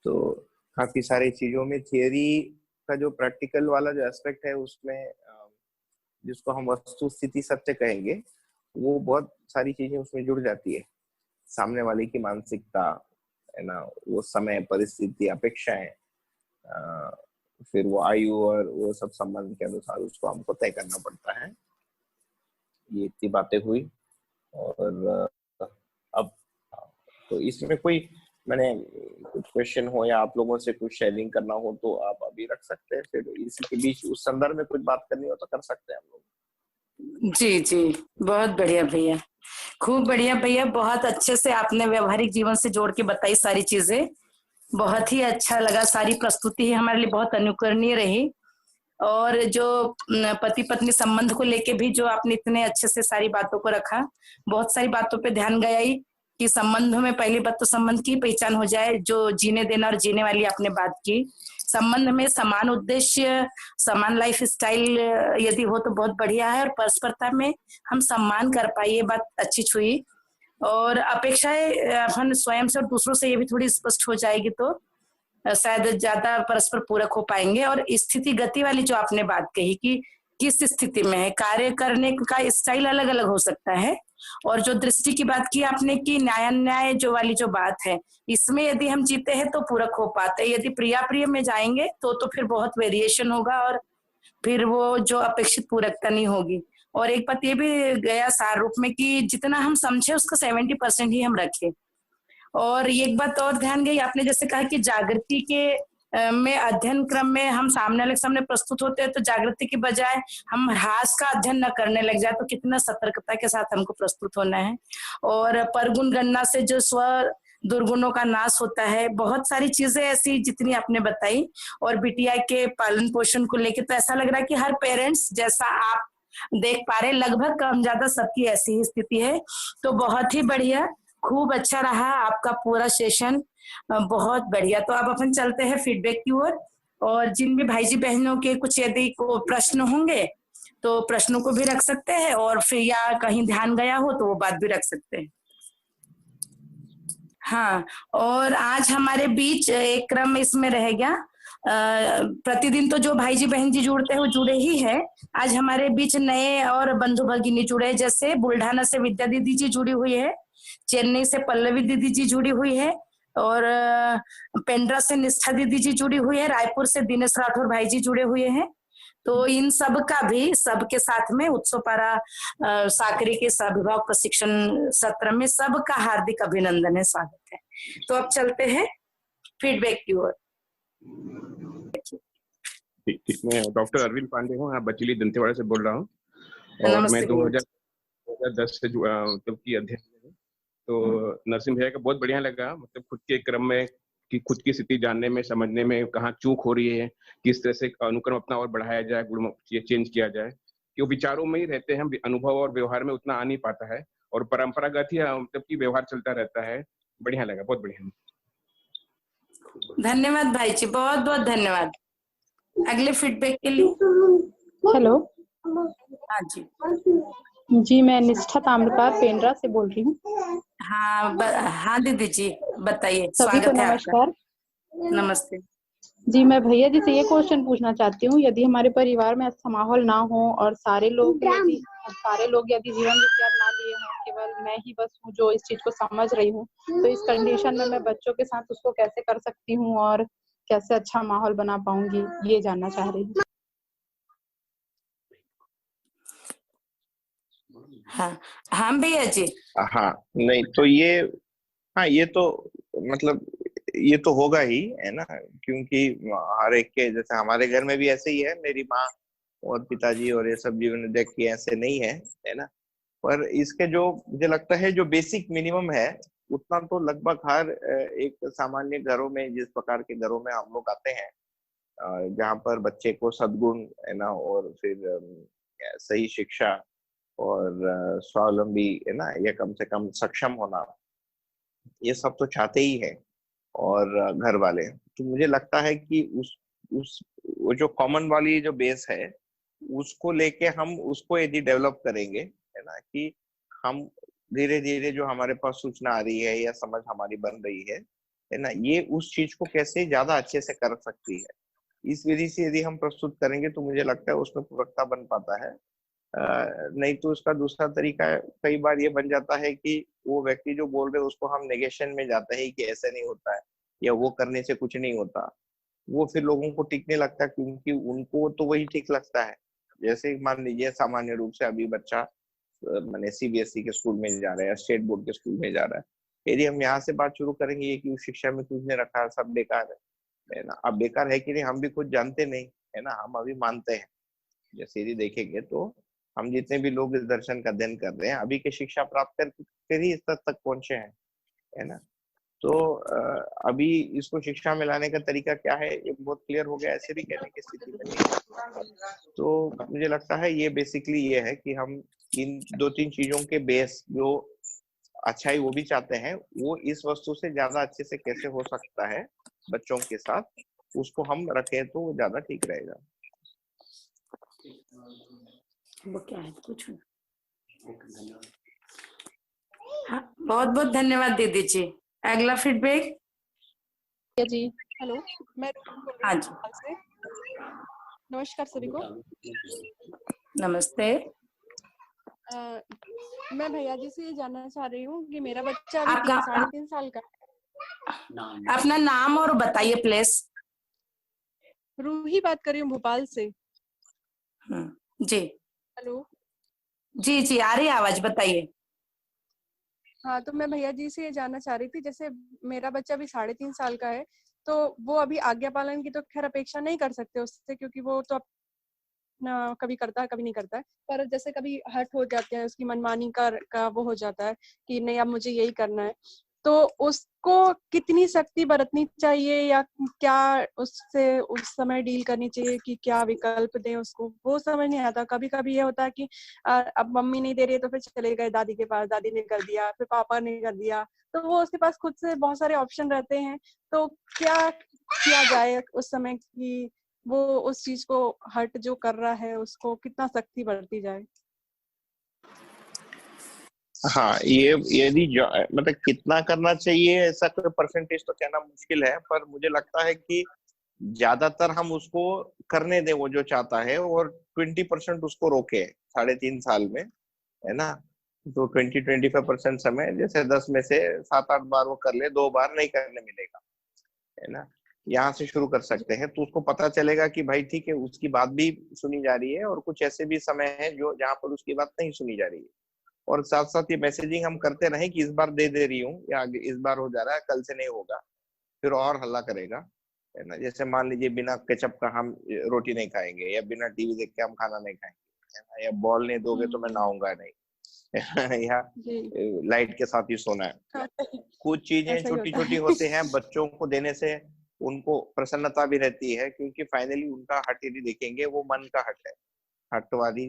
तो काफी सारी चीजों में थियरी का जो प्रैक्टिकल वाला जो एस्पेक्ट है, उसमें जिसको हम वस्तु स्थिति सत्य कहेंगे, वो बहुत सारी चीजें उसमें जुड़ जाती है। सामने वाले की मानसिकता, है ना, वो समय, परिस्थिति, अपेक्षाएं, फिर वो आयु और वो सब संबंध के अनुसार उसको हमको तय करना पड़ता है। ये इतनी बातें हुई। और अब तो इसमें कोई, मैंने कुछ क्वेश्चन हो या आप लोगों से कुछ शेयरिंग करना हो तो आप अभी रख सकते हैं, फिर इसी के बीच उस संदर्भ में कुछ बात करनी हो तो कर सकते हैं हम लोग। जी जी, बहुत बढ़िया भैया, खूब बढ़िया भैया, बहुत अच्छे से आपने व्यवहारिक जीवन से जोड़ के बताई सारी चीजें, बहुत ही अच्छा लगा। सारी प्रस्तुति हमारे लिए बहुत अनुकरणीय रही, और जो पति पत्नी संबंध को लेके भी जो आपने इतने अच्छे से सारी बातों को रखा, बहुत सारी बातों पे ध्यान गया ही कि संबंधों में पहली बात तो संबंध की पहचान हो जाए, जो जीने देना और जीने वाली आपने बात की। संबंध में समान उद्देश्य, समान लाइफ स्टाइल यदि हो तो बहुत बढ़िया है, और परस्परता में हम सम्मान कर पाए, ये बात अच्छी छुई। और अपेक्षाएं अपन स्वयं से और दूसरों से ये भी थोड़ी स्पष्ट हो जाएगी तो शायद ज्यादा परस्पर पूरक हो पाएंगे। और स्थिति गति वाली जो आपने बात कही कि किस स्थिति में है, कार्य करने का स्टाइल अलग अलग हो सकता है, और जो दृष्टि की बात की आपने कि न्याय जो वाली जो बात है, इसमें यदि हम जीते हैं तो पूरक हो पाते हैं, यदि प्रिया प्रिय में जाएंगे तो फिर बहुत वेरिएशन होगा, और फिर वो जो अपेक्षित पूरकता नहीं होगी। और एक बात ये भी गया सार रूप में कि जितना हम समझे उसका 70% ही हम रखें। और एक बात और ध्यान गई आपने, जैसे कहा कि जागृति के में अध्ययन क्रम में हम सामने वाले के सामने प्रस्तुत होते हैं, तो जागृति की बजाय हम ह्रास का अध्ययन न करने लग जाए, तो कितना सतर्कता के साथ हमको प्रस्तुत होना है। और परगुण गणना से जो स्व दुर्गुणों का नाश होता है, बहुत सारी चीजें ऐसी जितनी आपने बताई। और बिटिया के पालन पोषण को लेके तो ऐसा लग रहा है कि हर पेरेंट्स जैसा आप देख पा रहे, लगभग कम ज्यादा सबकी ऐसी ही स्थिति है। तो बहुत ही बढ़िया, खूब अच्छा रहा आपका पूरा सेशन, बहुत बढ़िया। तो अब अपन चलते हैं फीडबैक की ओर, और जिन भी भाई जी बहनों के कुछ यदि को प्रश्न होंगे तो प्रश्नों को भी रख सकते हैं, और फिर या कहीं ध्यान गया हो तो वो बात भी रख सकते हैं। हाँ, और आज हमारे बीच एक क्रम इसमें रह गया, प्रतिदिन तो जो भाई जी बहन जी जुड़ते हैं वो जुड़े ही है। आज हमारे बीच नए और बंधु भगिनी जुड़े, जैसे बुल्ढाना से विद्या दीदी जी जुड़ी हुई है, चेन्नई से पल्लवी दीदी जी जुड़ी हुई है, और पेंड्रा से निष्ठा दीदी जी जुड़ी हुई है, रायपुर से दिनेश राठौर भाई जी जुड़े हुए हैं। तो इन सब का भी सबके साथ में उत्सवपारा साकरी के अभिभावक प्रशिक्षण सत्र में सबका हार्दिक अभिनंदन है, स्वागत है। तो अब चलते हैं फीडबैक की ओर। मैं डॉक्टर अरविंद पांडे हूँ, यहाँ बचीली दंतेवाड़ा से बोल रहा हूँ, और मैं 2010 से मतलब की अध्ययन हूँ। तो नरसिंह भैया का बहुत बढ़िया लगा, मतलब खुद के क्रम में कि खुद की स्थिति जानने में, समझने में कहाँ चूक हो रही है, किस तरह से अनुक्रम अपना और बढ़ाया जाए, गुण चेंज किया जाए, कि वो विचारों में ही रहते हैं, अनुभव और व्यवहार में उतना आ नहीं पाता है, और परंपरागत ही मतलब कि व्यवहार चलता रहता है। बढ़िया लगा, बहुत बढ़िया। धन्यवाद भाई जी, बहुत बहुत धन्यवाद। अगले फीडबैक के लिए। हेलो। हाँ जी। जी, मैं निष्ठा ताम्रपार पेंड्रा से बोल रही हूँ। हाँ दीदी जी, बताइए। सभी को स्वागत है आपका। नमस्कार। नमस्ते जी, मैं भैया जी से ये क्वेश्चन पूछना चाहती हूँ, यदि हमारे परिवार में ऐसा माहौल ना हो और सारे लोग यदि जीवन विज्ञान ना लिए हों, केवल मैं ही बस हूँ जो इस चीज को समझ रही हूँ, तो इस कंडीशन में मैं बच्चों के साथ उसको कैसे कर सकती हूँ और कैसे अच्छा माहौल बना पाऊंगी, ये जानना चाह रही हूँ। हाँ भैया जी। हाँ, नहीं तो ये, हाँ ये तो मतलब ये तो होगा ही, है ना, क्योंकि हर एक के, जैसे हमारे घर में भी ऐसे ही है, मेरी माँ और पिताजी और ये सब जीवन देख के ऐसे नहीं है ना। पर इसके जो मुझे लगता है जो बेसिक मिनिमम है, उतना तो लगभग हर एक सामान्य घरों में, जिस प्रकार के घरों में हम लोग आते हैं, जहाँ पर बच्चे को सद्गुण, है ना, और फिर सही शिक्षा और स्वावलंबी, है ना, या कम से कम सक्षम होना, ये सब तो चाहते ही है और घर वाले। तो मुझे लगता है कि उस वो जो कॉमन वाली जो बेस है, उसको लेके हम उसको यदि डेवलप करेंगे, है ना, कि हम धीरे धीरे जो हमारे पास सूचना आ रही है या समझ हमारी बन रही है ना, ये उस चीज को कैसे ज्यादा अच्छे से कर सकती है, इस विधि से यदि हम प्रस्तुत करेंगे तो मुझे लगता है उसमें पूरकता बन पाता है। नहीं तो उसका दूसरा तरीका कई बार ये बन जाता है कि वो व्यक्ति जो बोल रहे हैं उसको हम नेगेशन में जाते हैं कि ऐसा नहीं होता है या वो करने से कुछ नहीं होता। वो फिर लोगों को ठीक नहीं लगता, क्योंकि उनको तो वही ठीक लगता है। जैसे मान लीजिए सामान्य रूप से अभी बच्चा मैंने सीबीएसई के स्कूल में जा रहा है, स्टेट बोर्ड के स्कूल में जा रहा है, यदि हम यहाँ से बात शुरू करेंगे कि शिक्षा में कुछ नहीं रखा, सब बेकार है ना। अब बेकार है कि नहीं हम भी खुद जानते नहीं, है ना, हम अभी मानते हैं। जैसे यदि देखेंगे तो हम जितने भी लोग इस दर्शन का अध्ययन कर रहे हैं, अभी के शिक्षा प्राप्त कर ही इस स्तर तक पहुंचे हैं, है ना। तो अभी इसको शिक्षा में लाने का तरीका क्या है, ये बहुत क्लियर हो गया, ऐसे भी कहने की स्थिति में नहीं है। तो मुझे लगता है ये बेसिकली ये है कि हम इन दो तीन चीजों के बेस, जो अच्छाई वो भी चाहते हैं, वो इस वस्तु से ज्यादा अच्छे से कैसे हो सकता है बच्चों के साथ, उसको हम रखें तो वो ज्यादा ठीक रहेगा। वो क्या है कुछ। हाँ, बहुत बहुत धन्यवाद दीदी जी। अगला फीडबैक जी। हेलो, मैं बोल रही हाँ हूँ जी। भोपाल से। नमस्कार सभी को। नमस्ते। मैं भैया जी से ये जानना चाह रही हूँ कि मेरा बच्चा अभी आपका 3.5 साल का अपना नाम और बताइए प्लीज। रूही बात कर रही हूँ भोपाल से। जी। हेलो। जी जी, आ रही आवाज, बताइए। हाँ, तो मैं भैया जी से ये जानना चाह रही थी, जैसे मेरा बच्चा अभी 3.5 साल का है, तो वो अभी आज्ञा पालन की तो खैर अपेक्षा नहीं कर सकते उससे, क्योंकि वो तो अपना कभी करता है कभी नहीं करता है। पर जैसे कभी हट हो जाते हैं, उसकी मनमानी का वो हो जाता है कि नहीं अब मुझे यही करना है, तो उसको कितनी सख्ती बरतनी चाहिए या क्या उससे उस समय डील करनी चाहिए, कि क्या विकल्प दें उसको, वो समझ नहीं आता। कभी कभी ये होता है कि अब मम्मी नहीं दे रही है तो फिर चले गए दादी के पास, दादी ने कर दिया, फिर पापा ने कर दिया, तो वो उसके पास खुद से बहुत सारे ऑप्शन रहते हैं। तो क्या किया जाए उस समय कि वो उस चीज को हट जो कर रहा है उसको कितना सख्ती बरती जाए? हाँ, ये यदि मतलब कितना करना चाहिए, ऐसा कोई परसेंटेज तो कहना मुश्किल है, पर मुझे लगता है कि ज्यादातर हम उसको करने दें वो जो चाहता है, और 20% उसको रोके 3.5 साल में, है ना। तो 20-25% समय, जैसे 10 में से 7-8 बार वो कर ले, 2 बार नहीं करने मिलेगा, है ना। यहाँ से शुरू कर सकते हैं, तो उसको पता चलेगा कि भाई ठीक है, उसकी बात भी सुनी जा रही है और कुछ ऐसे भी समय है जो जहाँ पर उसकी बात नहीं सुनी जा रही है। और साथ साथ ये मैसेजिंग हम करते रहें कि इस बार दे रही हूँ, या इस बार हो जा रहा है, कल से नहीं होगा, फिर और हल्ला करेगा, है ना। जैसे मान लीजिए बिना केचप का हम रोटी नहीं खाएंगे, या बिना टीवी देख के हम खाना नहीं खाएंगे, है ना, या बॉल नहीं दोगे तो मैं नहाऊंगा नहीं, या लाइट के साथ ही सोना है। कुछ चीजें छोटी छोटी होती हैं, बच्चों को देने से उनको प्रसन्नता भी रहती है, क्योंकि फाइनली उनका हट यदि देखेंगे वो मन का हट है। हटवादी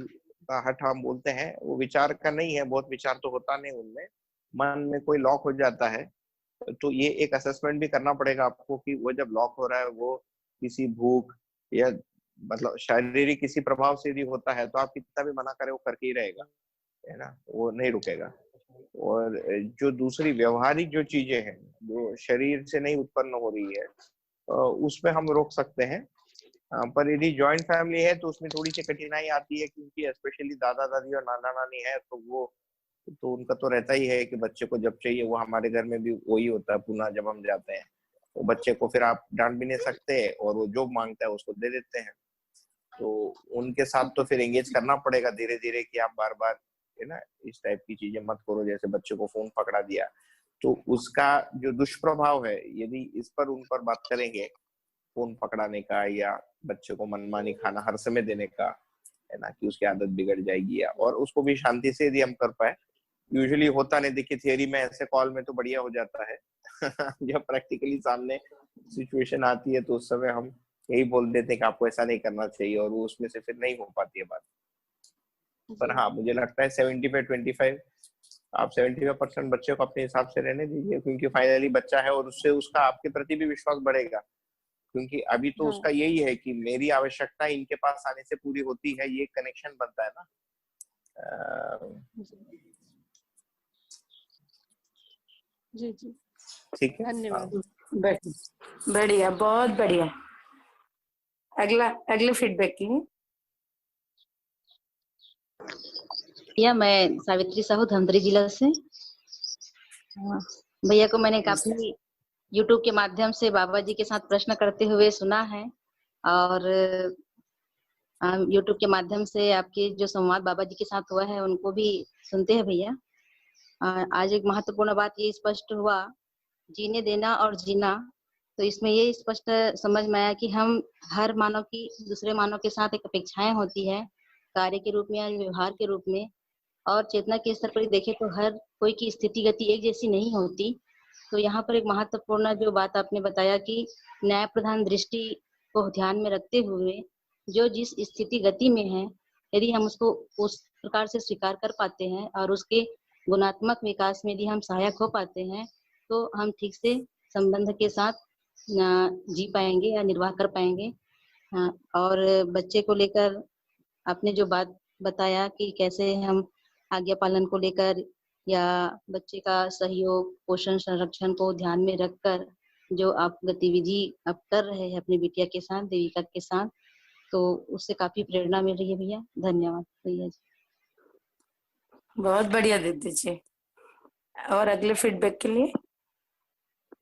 का हट हम बोलते हैं, वो विचार का नहीं है, बहुत विचार तो होता नहीं उनमें, मन में कोई लॉक हो जाता है। तो ये एक असेसमेंट भी करना पड़ेगा आपको कि वो जब लॉक हो रहा है वो किसी भूख या मतलब शारीरिक किसी प्रभाव से यदि होता है तो आप कितना भी मना करें वो करके ही रहेगा, है ना, वो नहीं रुकेगा। और जो दूसरी व्यवहारिक जो चीजें हैं जो शरीर से नहीं उत्पन्न हो रही है उसमें हम रोक सकते हैं। पर यदि जॉइंट फैमिली है तो उसमें थोड़ी सी कठिनाई आती है, क्योंकि स्पेशली दादा दादी और नाना नानी है तो वो तो उनका तो रहता ही है कि बच्चे को जब चाहिए वो, हमारे घर में भी वही होता है पुनः जब हम जाते हैं तो बच्चे को फिर आप डांट भी नहीं सकते और वो जो मांगता है उसको दे देते हैं। तो उनके साथ तो फिर एंगेज करना पड़ेगा धीरे धीरे कि आप बार बार, है ना, इस टाइप की चीजें मत करो। जैसे बच्चे को फोन पकड़ा दिया तो उसका जो दुष्प्रभाव है यदि इस पर उन पर बात करेंगे, फोन पकड़ाने का या बच्चे को मनमानी खाना हर समय देने का, है ना, कि उसकी आदत बिगड़ जाएगी, और उसको भी शांति से यदि हम कर पाए। यूजुअली होता नहीं, देखिए थियरी में ऐसे कॉल में तो बढ़िया हो जाता है जब प्रैक्टिकली सामने सिचुएशन आती है तो उस समय हम यही बोल देते हैं कि आपको ऐसा नहीं करना चाहिए, और वो उसमें से फिर नहीं हो पाती है बात। पर हाँ, मुझे लगता है 75-25 आप 75% बच्चे को अपने हिसाब से रहने दीजिए, क्योंकि फाइनली बच्चा है और उससे उसका आपके प्रति भी विश्वास बढ़ेगा। क्योंकि अभी तो उसका यही है कि मेरी आवश्यकता इनके पास आने से पूरी होती है, ये कनेक्शन बनता है ना। जी जी, ठीक है, धन्यवाद। बढ़िया, बहुत बढ़िया। अगले फीडबैक के लिए भैया मैं सावित्री साहू धमतरी जिला से। भैया को मैंने काफी यूट्यूब के माध्यम से बाबा जी के साथ प्रश्न करते हुए सुना है, और यूट्यूब के माध्यम से आपके जो संवाद बाबा जी के साथ हुआ है उनको भी सुनते हैं भैया। आज एक महत्वपूर्ण बात ये स्पष्ट हुआ, जीने देना और जीना। तो इसमें ये स्पष्ट समझ में आया कि हम हर मानव की दूसरे मानव के साथ एक अपेक्षाएं होती है, कार्य के रूप में या व्यवहार के रूप में, और चेतना के स्तर पर देखें तो हर कोई की स्थिति गति एक जैसी नहीं होती। तो यहाँ पर एक महत्वपूर्ण जो बात आपने बताया कि न्याय प्रधान दृष्टि को ध्यान में रखते हुए जो जिस स्थिति गति में है, यदि हम उसको उस प्रकार से स्वीकार कर पाते हैं और उसके गुणात्मक विकास में यदि हम सहायक हो पाते हैं तो हम ठीक से संबंध के साथ जी पाएंगे या निर्वाह कर पाएंगे। और बच्चे को लेकर आपने जो बात बताया कि कैसे हम आज्ञा पालन को लेकर या बच्चे का सहयोग, पोषण, संरक्षण को ध्यान में रखकर जो आप गतिविधि आप कर रहे हैं अपनी बिटिया के साथ, देविका के साथ, तो उससे काफी प्रेरणा मिल रही है भैया। धन्यवाद भैया जी। बहुत बढ़िया दीदी जी। और अगले फीडबैक के लिए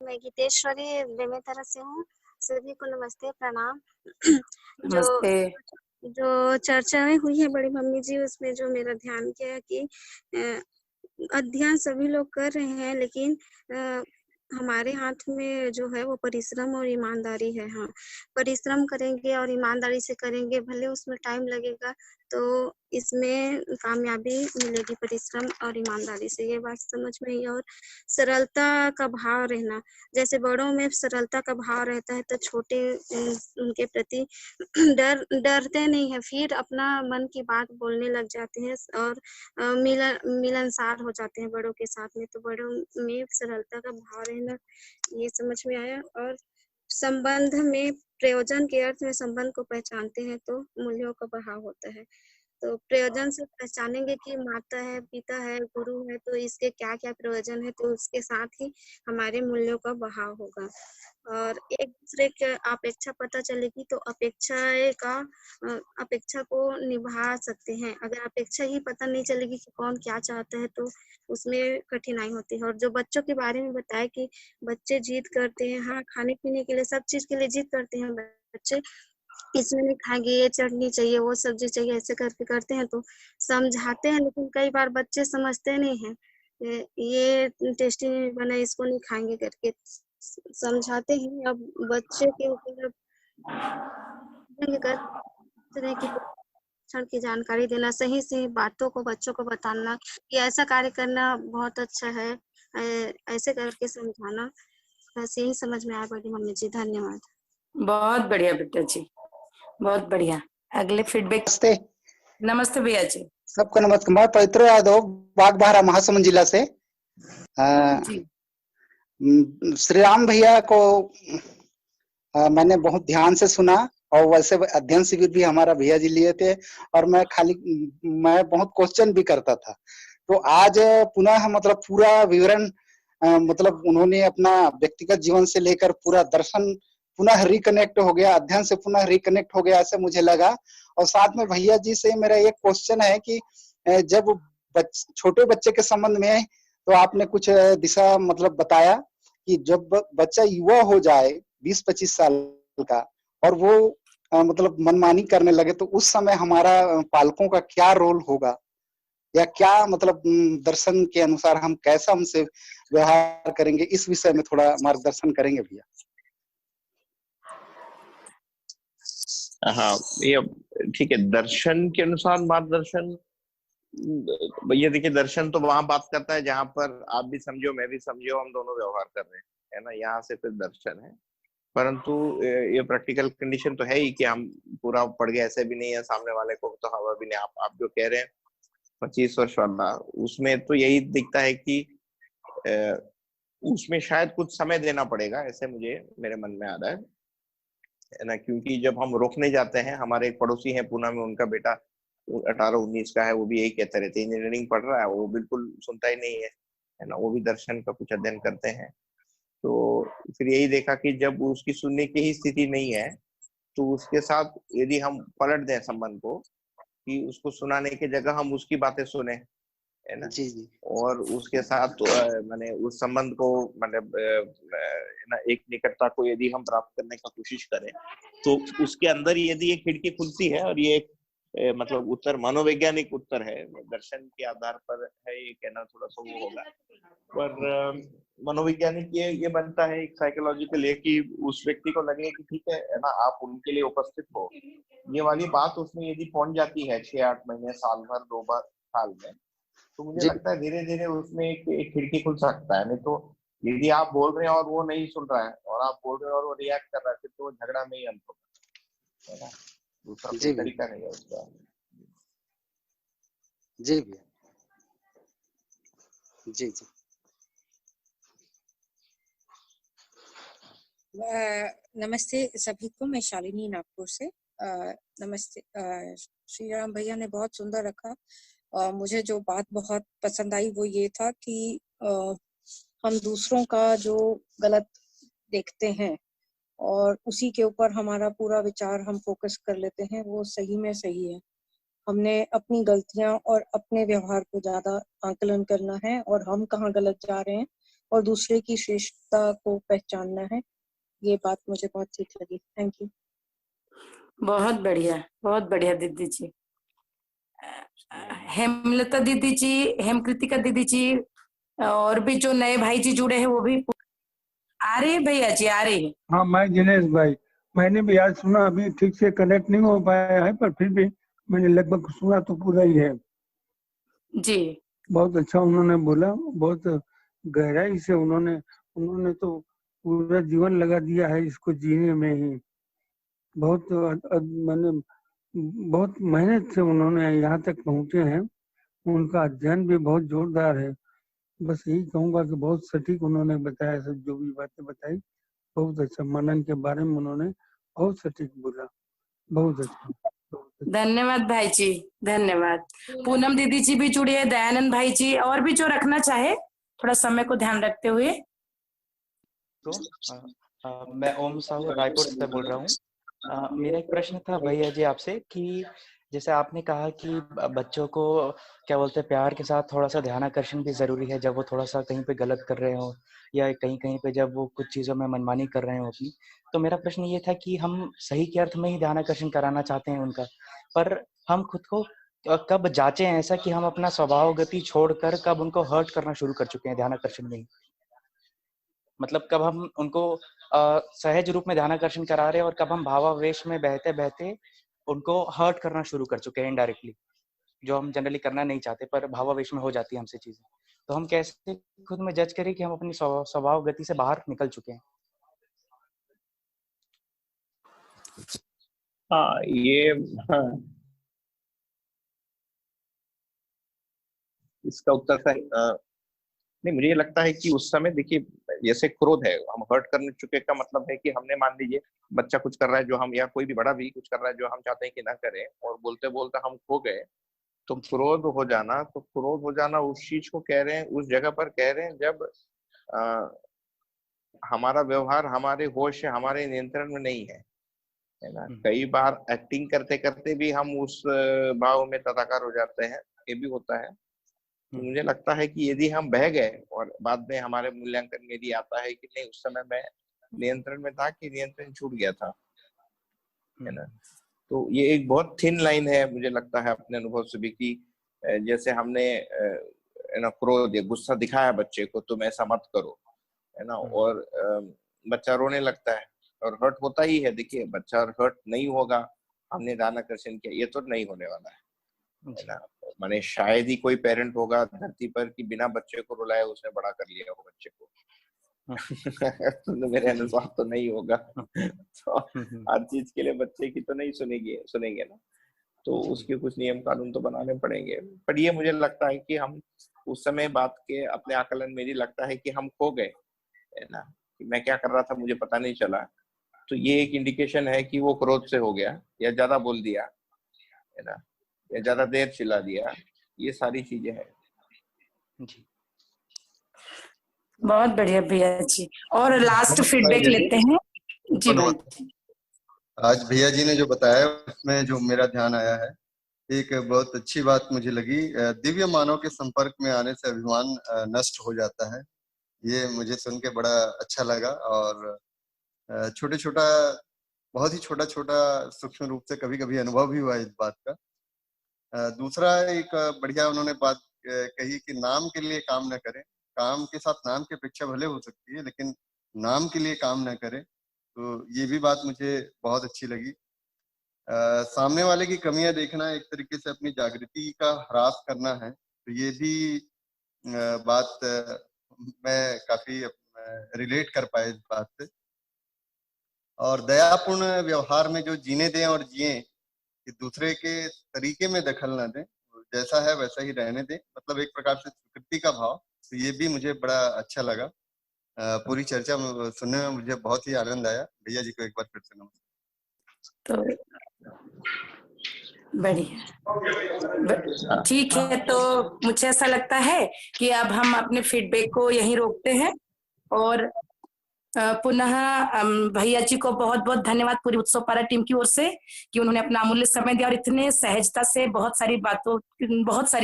मैं गीतेश्वरी बेमेतरा से हूँ। सभी को नमस्ते, प्रणाम। जो चर्चा में हुई है बड़ी मम्मी जी, उसमें जो मेरा ध्यान किया कि अध्ययन सभी लोग कर रहे हैं, लेकिन हमारे हाथ में जो है वो परिश्रम और ईमानदारी है। हाँ, परिश्रम करेंगे और ईमानदारी से करेंगे, भले उसमें टाइम लगेगा, तो इसमें कामयाबी मिलेगी परिश्रम और ईमानदारी से, ये बात समझ में आई। और सरलता का भाव रहना, जैसे बड़ों में सरलता का भाव रहता है तो छोटे उनके प्रति डरते नहीं है, फिर अपना मन की बात बोलने लग जाते हैं और मिलनसार हो जाते हैं बड़ों के साथ में। तो बड़ों में सरलता का भाव रहना, ये समझ में आया। और संबंध में प्रयोजन के अर्थ में संबंध को पहचानते हैं तो मूल्यों का बढ़ाव होता है। तो प्रयोजन से पहचानेंगे कि माता है, पिता है, गुरु है, तो इसके क्या क्या प्रयोजन है, तो उसके साथ ही हमारे मूल्यों का बढ़ाव होगा। और एक दूसरे के अपेक्षा पता चलेगी तो अपेक्षा को निभा सकते हैं। अगर अपेक्षा ही पता नहीं चलेगी कि कौन क्या चाहता है तो उसमें कठिनाई होती है। और जो बच्चों के बारे में बताया कि बच्चे जिद करते हैं, हाँ, खाने पीने के लिए, सब चीज के लिए जिद करते हैं बच्चे, इसमें नहीं खाएंगे, ये चटनी चाहिए, वो सब्जी चाहिए, ऐसे करके करते हैं। तो समझाते हैं, लेकिन कई बार बच्चे समझते नहीं हैं, ये टेस्टी नहीं बना, इसको नहीं खाएंगे करके समझाते हैं। अब बच्चे के ऊपर कि संरक्षण की जानकारी देना, सही सही बातों को बच्चों को बताना कि ऐसा कार्य करना बहुत अच्छा है, ऐसे करके समझाना। बस यही समझ में आया बड़ी मम्मी जी। धन्यवाद। बहुत बढ़िया बेटा जी, बहुत बढ़िया। अगले फीडबैक। नमस्ते। नमस्ते भैया जी। सबको नमस्कार। मैं पवित्र यादव बागबाहरा महासमुंद जिला से। जी। श्री राम भैया को मैंने बहुत ध्यान से सुना, और वैसे अध्ययन शिविर भी हमारा भैया जी लिए थे, और मैं बहुत क्वेश्चन भी करता था। तो आज पुनः मतलब पूरा विवरण मतलब उन्होंने अपना व्यक्तिगत जीवन से लेकर पूरा दर्शन पुनः रिकनेक्ट हो गया, अध्ययन से पुनः रिकनेक्ट हो गया, ऐसे मुझे लगा। और साथ में भैया जी से मेरा एक क्वेश्चन है कि जब छोटे बच्चे के संबंध में तो आपने कुछ दिशा मतलब बताया कि जब बच्चा युवा हो जाए 20-25 साल का और वो मतलब मनमानी करने लगे, तो उस समय हमारा पालकों का क्या रोल होगा, या क्या मतलब दर्शन के अनुसार हम कैसा हमसे व्यवहार करेंगे, इस विषय में थोड़ा मार्गदर्शन करेंगे भैया। हाँ, ये ठीक है। दर्शन के अनुसार मार्गदर्शन, भैया देखिए, दर्शन तो वहां बात करता है जहां पर आप भी समझो मैं भी समझो, हम दोनों व्यवहार कर रहे हैं, है ना, यहाँ से फिर दर्शन है। परंतु ये प्रैक्टिकल कंडीशन तो है ही कि हम पूरा पढ़ गए, ऐसे भी नहीं है, सामने वाले को तो हवा भी नहीं। आप जो कह रहे हैं 25 वर्ष वाला, उसमें तो यही दिखता है कि उसमें शायद कुछ समय देना पड़ेगा, ऐसे मुझे मेरे मन में आ रहा है ना। क्योंकि जब हम रोकने जाते हैं, हमारे एक पड़ोसी हैं पूना में, उनका बेटा 18-19 का है, वो भी यही कहते रहते, इंजीनियरिंग पढ़ रहा है, वो बिल्कुल सुनता ही नहीं है ना। वो भी दर्शन का कुछ अध्ययन करते हैं। तो फिर यही देखा कि जब उसकी सुनने की ही स्थिति नहीं है, तो उसके साथ यदि हम पलट दें संबंध को, कि उसको सुनाने की जगह हम उसकी बातें सुने, है ना, जी जी। और उसके साथ मैंने उस संबंध को मतलब ना एक निकटता को यदि हम प्राप्त करने का कोशिश करें, तो उसके अंदर यदि एक खिड़की खुलती है, और ये एक मतलब उत्तर मनोवैज्ञानिक उत्तर है, दर्शन के आधार पर है, ये कहना थोड़ा सा वो होगा, पर मनोवैज्ञानिक ये बनता है एक साइकोलॉजिकल, ये कि उस व्यक्ति को लगे कि ठीक है ना, आप उनके लिए उपस्थित हो। ये वाली बात उसमें यदि पहुंच जाती है 6-8 महीने, साल भर, 2 बार साल में, तो मुझे लगता है धीरे धीरे उसमें एक खिड़की खुल सकता है। नहीं तो यदि आप बोल रहे हैं और वो नहीं सुन रहा है, और आप बोल रहे हैं और वो रिएक्ट कर रहा है, फिर तो झगड़ा में ही अंत होगा, है ना। दूसरा कोई तरीका नहीं है उसका। जी भैया। जी जी। नमस्ते सभी को, मैं शालिनी नागपुर से। नमस्ते। श्री राम भैया ने बहुत सुंदर रखा। मुझे जो बात बहुत पसंद आई वो ये था कि हम दूसरों का जो गलत देखते हैं और उसी के ऊपर हमारा पूरा विचार हम फोकस कर लेते हैं, वो सही में सही है। हमने अपनी गलतियां और अपने व्यवहार को ज्यादा आकलन करना है, और हम कहाँ गलत जा रहे हैं, और दूसरे की श्रेष्ठता को पहचानना है। ये बात मुझे बहुत ठीक लगी। Thank you. बहुत बढ़िया दीदी जी। हेमलता दीदी जी, हेमकृतिका दीदी जी, और भी जो नए भाई जी जुड़े हैं वो भी आ रहे हैं भैया जी, आ रहे हैं। हाँ, मैं दिनेश भाई, मैंने भी आज सुना, अभी ठीक से कनेक्ट नहीं हो पाया है, पर फिर भी मैंने लगभग सुना तो पूरा ही है जी। बहुत अच्छा उन्होंने बोला, बहुत गहराई से उन्होंने तो पूरा जीवन लगा दिया है इसको जीने में ही। बहुत मैंने बहुत मेहनत से उन्होंने यहाँ तक पहुँचे हैं। उनका अध्ययन भी बहुत जोरदार है। बस यही कहूँगा कि बहुत सटीक उन्होंने बताया, सब जो भी बातें बताई बहुत अच्छा। मनन के बारे में उन्होंने बहुत सटीक बोला, बहुत अच्छा। धन्यवाद भाई जी, धन्यवाद। पूनम दीदी जी भी जुड़ी है, दयानंद भाई जी, और भी जो रखना चाहे, थोड़ा समय को ध्यान रखते हुए। तो मैं ओम साहू रायपुर से बोल रहा हूँ। मेरा एक प्रश्न था भैया जी आपसे कि जैसे आपने कहा कि बच्चों को क्या बोलते हैं, प्यार के साथ थोड़ा सा ध्यानाकर्षण भी जरूरी है जब वो थोड़ा सा कहीं पे गलत कर रहे हो, या कहीं कहीं पे जब वो कुछ चीज़ों में मनमानी कर रहे हो अपनी। तो मेरा प्रश्न ये था कि हम सही के अर्थ में ही ध्यानाकर्षण कराना चाहते हैं उनका, पर हम खुद को कब जांचें ऐसा कि हम अपना स्वभाव गति छोड़कर कब उनको हर्ट करना शुरू कर चुके हैं ध्यानाकर्षण में ही। मतलब कब हम उनको सहज रूप में ध्यानाकर्षण करा रहे हैं और कब हम भावावेश में बहते बहते उनको हर्ट करना शुरू कर चुके हैं इनडायरेक्टली, जो हम जनरली करना नहीं चाहते, पर भावावेश में हो जाती है हमसे चीजें। तो हम कैसे खुद में जज करें कि हम अपनी स्वभाव गति से बाहर निकल चुके हैं? हाँ, ये हाँ, इसका उत्तर था नहीं, मुझे ये लगता है कि उस समय देखिए, जैसे क्रोध है, हम हर्ट करने चुके का मतलब है कि हमने, मान लीजिए बच्चा कुछ कर रहा है जो हम, या कोई भी बड़ा भी कुछ कर रहा है जो हम चाहते हैं कि ना करें, और बोलते बोलते हम खो गए, तो क्रोध हो जाना, तो क्रोध हो जाना उस चीज को कह रहे हैं, उस जगह पर कह रहे हैं जब हमारा व्यवहार हमारे होश, हमारे नियंत्रण में नहीं है ना। कई बार एक्टिंग करते करते भी हम उस भाव में तदाकार हो जाते हैं, ये भी होता है। तो मुझे लगता है कि यदि हम बह गए और बाद में हमारे मूल्यांकन में यदि आता है कि नहीं, उस समय मैं नियंत्रण में था कि नियंत्रण छूट गया था, है ना। तो ये एक बहुत थिन लाइन है, मुझे लगता है अपने अनुभव से भी, कि जैसे हमने ना क्रोध या गुस्सा दिखाया बच्चे को, तुम ऐसा मत करो, है ना, और बच्चा रोने लगता है और हर्ट होता ही है। देखिए, बच्चा हर्ट नहीं होगा, हमने ध्यानाकर्षण किया, ये तो नहीं होने वाला है ना। माने शायद ही कोई पेरेंट होगा धरती पर कि बिना बच्चे को रुलाए उसने बड़ा कर लिया हो बच्चे को। तो मेरे अनुसार तो नहीं होगा। तो हर चीज के लिए बच्चे की तो नहीं सुनेंगे ना, तो उसके कुछ नियम कानून तो बनाने पड़ेंगे। पर ये मुझे लगता है कि हम उस समय बात के अपने आकलन में ही लगता है कि हम खो गए, है ना, कि मैं क्या कर रहा था मुझे पता नहीं चला। तो ये एक इंडिकेशन है कि वो क्रोध से हो गया, या ज्यादा बोल दिया, है ना, या ज्यादा देर चिल्ला दिया, ये सारी चीजें हैं। जी, बहुत बढ़िया भैया जी। और लास्ट फीडबैक लेते हैं जी भाई। आज भैया जी ने जो बताया उसमें जो मेरा ध्यान आया है, एक बहुत अच्छी बात मुझे लगी, दिव्य मानव के संपर्क में आने से अभिमान नष्ट हो जाता है। ये मुझे सुन के बड़ा अच्छा लगा, और छोटे छोटा, बहुत ही छोटा छोटा सूक्ष्म रूप से कभी कभी अनुभव भी हुआ इस बात का। दूसरा एक बढ़िया उन्होंने बात कही कि नाम के लिए काम न करें, काम के साथ नाम की अपेक्षा भले हो सकती है, लेकिन नाम के लिए काम न करें। तो ये भी बात मुझे बहुत अच्छी लगी। सामने वाले की कमियां देखना एक तरीके से अपनी जागृति का ह्रास करना है, तो ये भी बात मैं काफी रिलेट कर पाया इस बात से। और दयापूर्ण व्यवहार में जो जीने दें और जिए, कि दूसरे के तरीके में दखल ना दें, जैसा है वैसा ही रहने दें, मतलब एक प्रकार से स्वीकृति का भाव। तो ये भी मुझे बड़ा अच्छा लगा। पूरी चर्चा सुनने में मुझे बहुत ही आनंद आया। भैया जी को एक बार फिर से नमस्कार। तो बढ़िया, ठीक है। तो मुझे ऐसा लगता है कि अब हम अपने फीडबैक को यहीं रोकते हैं, और पुनः भैया जी को बहुत बहुत धन्यवाद पूरी उत्सव पारा टीम की ओर से कि उन्होंने अपना अमूल्य समय दिया और इतने सहजता से बहुत सारी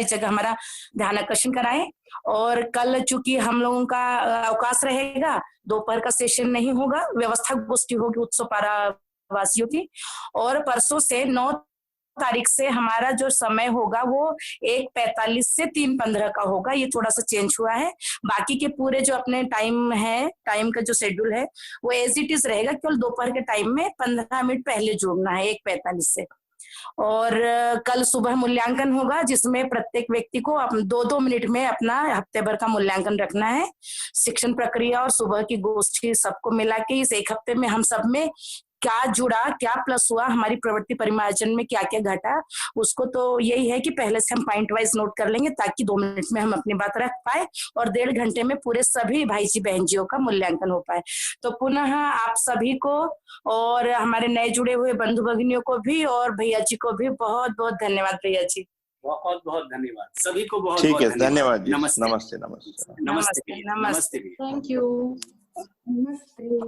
जगह हमारा ध्यान आकर्षण कराए। और कल चूंकि हम लोगों का अवकाश रहेगा, दोपहर का सेशन नहीं होगा, व्यवस्था गोष्ठी होगी उत्सव पारा वासियों की। और परसों से 9 तारीख से हमारा जो समय होगा वो 1:45 से 3:15 का होगा। ये थोड़ा सा चेंज हुआ है। बाकी के पूरे जो अपने टाइम का जो शेड्यूल है वो एज इट इज रहेगा, केवल दोपहर के टाइम में 15 मिनट पहले जुड़ना है 1:45 से। और कल सुबह मूल्यांकन होगा, जिसमें प्रत्येक व्यक्ति को 2-2 मिनट में अपना हफ्ते भर का मूल्यांकन रखना है। शिक्षण प्रक्रिया और सुबह की गोष्ठी सबको मिला के इस एक हफ्ते में हम सब में क्या जुड़ा, क्या प्लस हुआ, हमारी प्रवृत्ति परिमार्जन में क्या क्या घटा, उसको तो यही है कि पहले से हम पॉइंट वाइज नोट कर लेंगे, ताकि 2 मिनट में हम अपनी बात रख पाए और 1.5 घंटे में पूरे सभी भाई जी बहन जियों का मूल्यांकन हो पाए। तो पुनः आप सभी को और हमारे नए जुड़े हुए बंधु भगिनियों को भी और भैया जी को भी बहुत बहुत धन्यवाद। भैया जी बहुत बहुत धन्यवाद, सभी को बहुत ठीक बहुत है, धन्यवाद जी। नमस्ते नमस्ते नमस्ते नमस्ते। Thank you. नमस्ते।